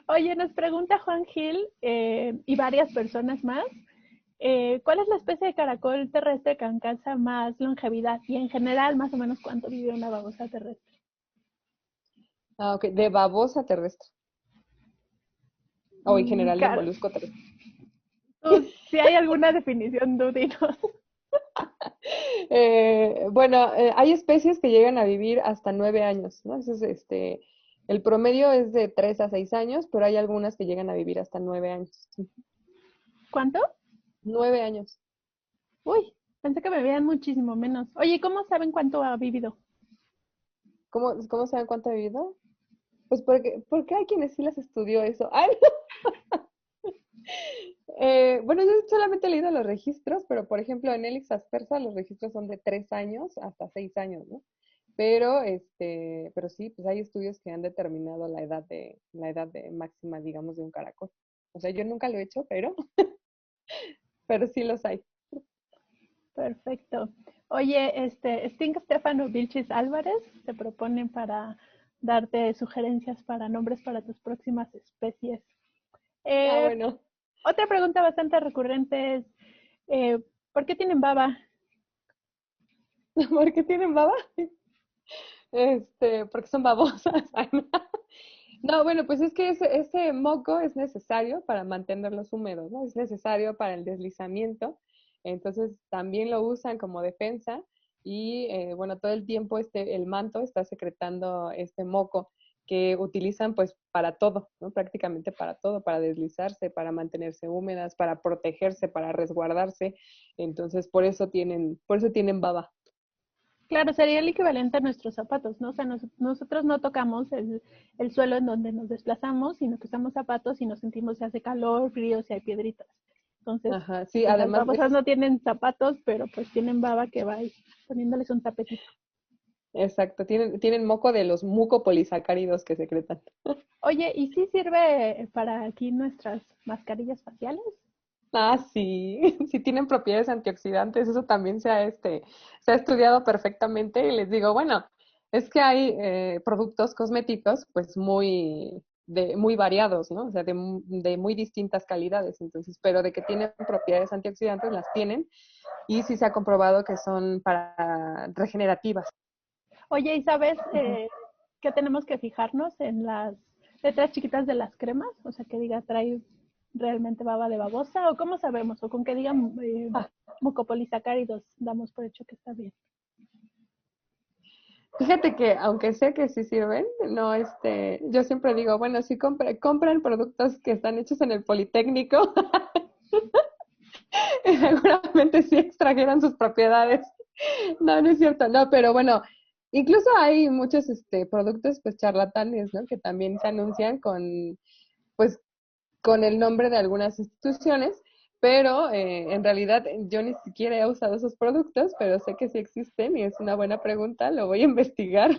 Oye, nos pregunta Juan Gil y varias personas más, ¿cuál es la especie de caracol terrestre que alcanza más longevidad? Y en general, más o menos, ¿cuánto vive una babosa terrestre? Ah, ok, de babosa terrestre. O en general de Claro, molusco terrestre. si hay alguna definición, tú dinos. Bueno, hay especies que llegan a vivir hasta 9 años, ¿no? Entonces, el promedio es de 3 a 6 años, pero hay algunas que llegan a vivir hasta 9 años. ¿Cuánto? 9 años. Uy, pensé que me veían muchísimo menos. Oye, ¿cómo saben cuánto ha vivido? ¿Cómo saben cuánto ha vivido? Pues porque hay quienes sí las estudió eso. Ay, bueno, yo solamente he leído los registros, pero por ejemplo en Elix Aspersa los registros son de 3 años hasta 6 años, ¿no? Pero sí, pues hay estudios que han determinado la edad de máxima, digamos, de un caracol. O sea, yo nunca lo he hecho, pero sí los hay. Perfecto. Oye, Sting Stefano Vilchis Álvarez te proponen para darte sugerencias para nombres para tus próximas especies. Ah, Eh, bueno, Otra pregunta bastante recurrente es, eh, ¿por qué tienen baba? ¿por qué tienen baba? Porque son babosas. Ay, no. No, bueno, pues es que ese moco es necesario para mantenerlos húmedos, ¿no? Es necesario para el deslizamiento, entonces también lo usan como defensa y bueno, todo el tiempo el manto está secretando este moco que utilizan pues para todo, ¿no? Prácticamente para todo, para deslizarse, para mantenerse húmedas, para protegerse, para resguardarse, entonces por eso tienen baba. Claro, sería el equivalente a nuestros zapatos, ¿no? O sea, nosotros no tocamos el suelo en donde nos desplazamos, sino que usamos zapatos y nos sentimos si hace calor, frío, si hay piedritas. Entonces, Ajá, sí, pues las además babosas no tienen zapatos, pero pues tienen baba que va ahí poniéndoles un tapetito. exacto, tienen moco de los mucopolisacáridos que secretan. Oye, ¿y sí sirve para aquí nuestras mascarillas faciales? Ah, sí, sí tienen propiedades antioxidantes, eso también se ha estudiado perfectamente y les digo, bueno, es que hay productos cosméticos pues muy variados, ¿no? O sea, de muy distintas calidades, entonces, pero de que tienen propiedades antioxidantes las tienen y sí se ha comprobado que son para regenerativas. Oye, ¿y sabes Ujú. qué tenemos que fijarnos en las letras chiquitas de las cremas? O sea, que diga trae realmente baba de babosa, o cómo sabemos, o con que digan Ah, mucopolisacáridos, damos por hecho que está bien. fíjate que aunque sé que sí sirven, no, yo siempre digo, bueno, si compran productos que están hechos en el Politécnico, seguramente sí extrajeron sus propiedades. No, no es cierto, no, pero bueno, incluso hay muchos productos pues charlatanes, ¿no? Que también se anuncian pues, con el nombre de algunas instituciones, pero en realidad yo ni siquiera he usado esos productos, pero sé que sí existen y es una buena pregunta, lo voy a investigar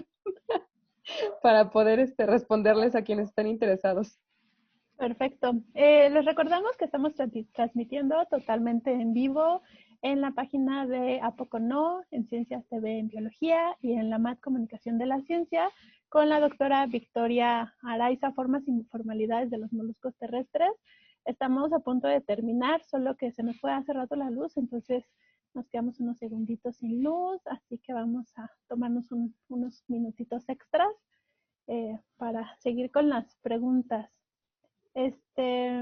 para poder responderles a quienes estén interesados. Perfecto. Les recordamos que estamos transmitiendo totalmente en vivo en la página de A Poco No, en Ciencias TV en Biología y en la MAT Comunicación de la Ciencia con la doctora Victoria Araiza, Formas y Formalidades de los Moluscos Terrestres. Estamos a punto de terminar, solo que se nos fue hace rato la luz, entonces nos quedamos unos segunditos sin luz, así que vamos a tomarnos unos minutitos extras para seguir con las preguntas. Este,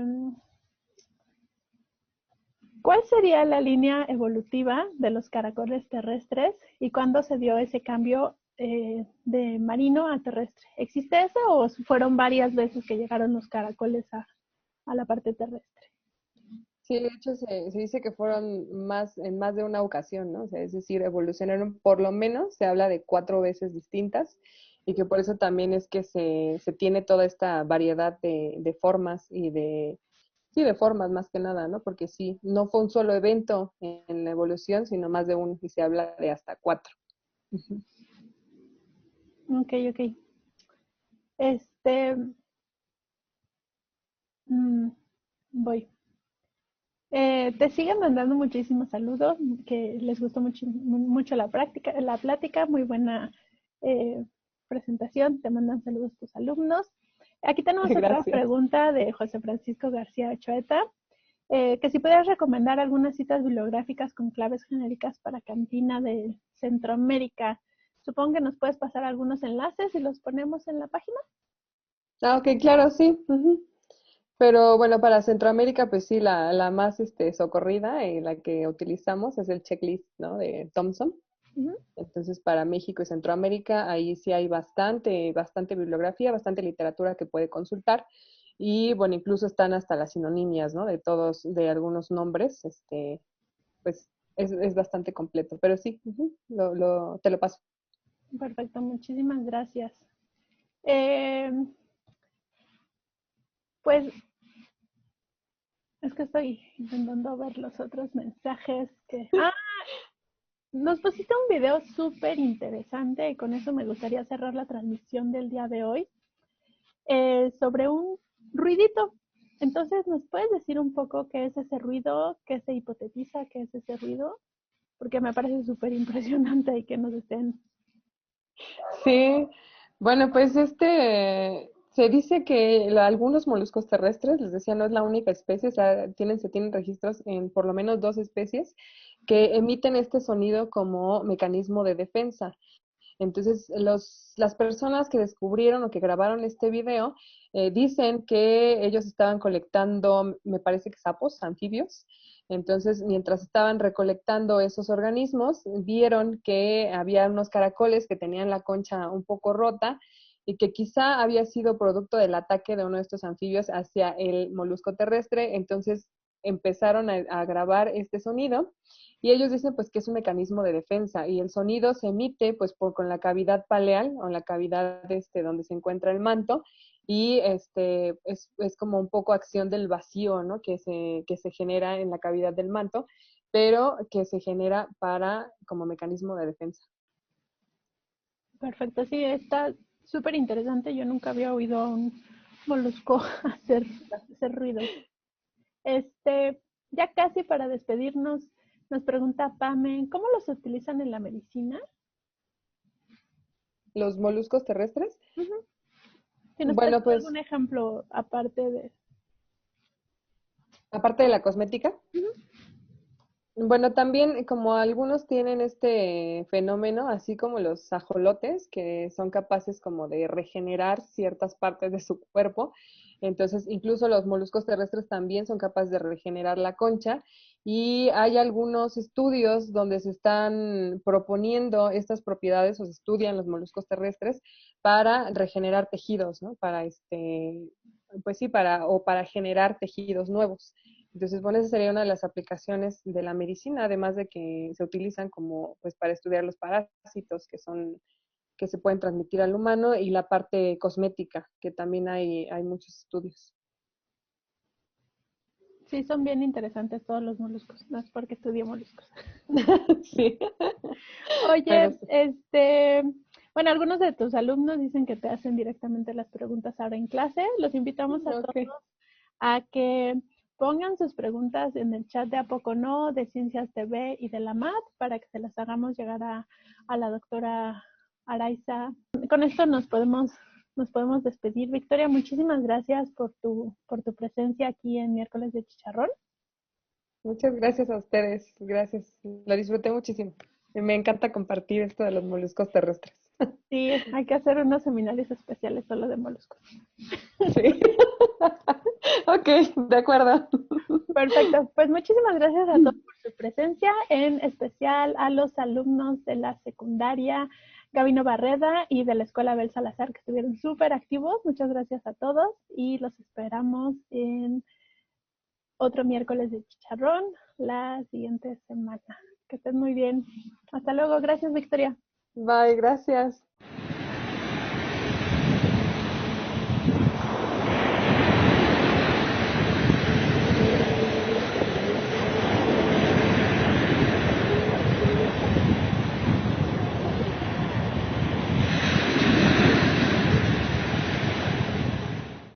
¿Cuál sería la línea evolutiva de los caracoles terrestres y cuándo se dio ese cambio de marino a terrestre? ¿Existe eso o fueron varias veces que llegaron los caracoles a la parte terrestre? Sí, de hecho se dice que fueron en más de una ocasión, ¿no? O sea, es decir, evolucionaron por lo menos, se habla de 4 veces distintas y que por eso también es que se tiene toda esta variedad de formas y sí, de formas más que nada, ¿no? Porque sí, no fue un solo evento en la evolución, sino más de uno y se habla de hasta 4. Ujú. Ok, ok. Este, mm, voy. Te siguen mandando muchísimos saludos, que les gustó mucho la plática, muy buena eh, presentación, te mandan saludos tus alumnos. Aquí tenemos otra Gracias. pregunta de José Francisco García Ochoeta, que si puedes recomendar algunas citas bibliográficas con claves genéricas para Cantina de Centroamérica. Supongo que nos puedes pasar algunos enlaces y los ponemos en la página. Ah, ok, claro, sí. Ujú. Pero bueno, para Centroamérica, pues sí, la más socorrida y la que utilizamos es el checklist, ¿no? De Thomson. Ujú. Entonces, para México y Centroamérica, ahí sí hay bastante bibliografía, bastante literatura que puede consultar. Y bueno, incluso están hasta las sinonimias, ¿no? De algunos nombres, pues es bastante completo. Pero sí, ujú, te lo paso. Perfecto, muchísimas gracias. Eh, pues es que estoy intentando ver los otros mensajes que... Ah, nos pusiste un video súper interesante y con eso me gustaría cerrar la transmisión del día de hoy sobre un ruidito. Entonces, ¿nos puedes decir un poco qué es ese ruido, qué se hipotetiza, qué es ese ruido? Porque me parece súper impresionante y que nos estén... Sí, bueno, pues se dice que algunos moluscos terrestres, les decía, no es la única especie, o sea, se tienen registros en por lo menos 2 especies que emiten este sonido como mecanismo de defensa. Entonces, las personas que descubrieron o que grabaron este video dicen que ellos estaban colectando, me parece que sapos, anfibios. Entonces, mientras estaban recolectando esos organismos, vieron que había unos caracoles que tenían la concha un poco rota y que quizá había sido producto del ataque de uno de estos anfibios hacia el molusco terrestre. Entonces, empezaron a grabar este sonido y ellos dicen pues que es un mecanismo de defensa y el sonido se emite pues con la cavidad paleal o la cavidad donde se encuentra el manto y es como un poco acción del vacío, ¿no? Que se genera en la cavidad del manto, pero que se genera como mecanismo de defensa. Perfecto, sí, está súper interesante. Yo nunca había oído a un molusco hacer ruido. Ya casi para despedirnos, nos pregunta Pame, ¿cómo los utilizan en la medicina? Los moluscos terrestres, Ujú. Si nos puedes bueno, dar pues algún ejemplo aparte de... aparte de la cosmética, Ujú. bueno, también como algunos tienen este fenómeno, así como los ajolotes, que son capaces como de regenerar ciertas partes de su cuerpo, entonces incluso los moluscos terrestres también son capaces de regenerar la concha y hay algunos estudios donde se están proponiendo estas propiedades o se estudian los moluscos terrestres para regenerar tejidos, ¿no? Para pues sí, para generar tejidos nuevos. Entonces, bueno, esa sería una de las aplicaciones de la medicina, además de que se utilizan como, pues, para estudiar los parásitos que se pueden transmitir al humano y la parte cosmética, que también hay muchos estudios. Sí, son bien interesantes todos los moluscos, no es porque estudie moluscos. Sí, pero Oye, sí. bueno, algunos de tus alumnos dicen que te hacen directamente las preguntas ahora en clase. Los invitamos a todos Ok. a que pongan sus preguntas en el chat de A Poco No, de Ciencias TV y de la MAT para que se las hagamos llegar a la doctora Araiza. Con esto nos podemos despedir. Victoria, muchísimas gracias por tu presencia aquí en Miércoles de Chicharrón. Muchas gracias a ustedes, gracias. Lo disfruté muchísimo. Y me encanta compartir esto de los moluscos terrestres. Sí, hay que hacer unos seminarios especiales solo de moluscos. Sí. Ok, de acuerdo. Perfecto, pues muchísimas gracias a todos por su presencia, en especial a los alumnos de la secundaria Gabino Barreda y de la Escuela Abel Salazar que estuvieron súper activos. Muchas gracias a todos y los esperamos en otro miércoles de chicharrón la siguiente semana. Que estén muy bien. Hasta luego. Gracias, Victoria. Bye, gracias.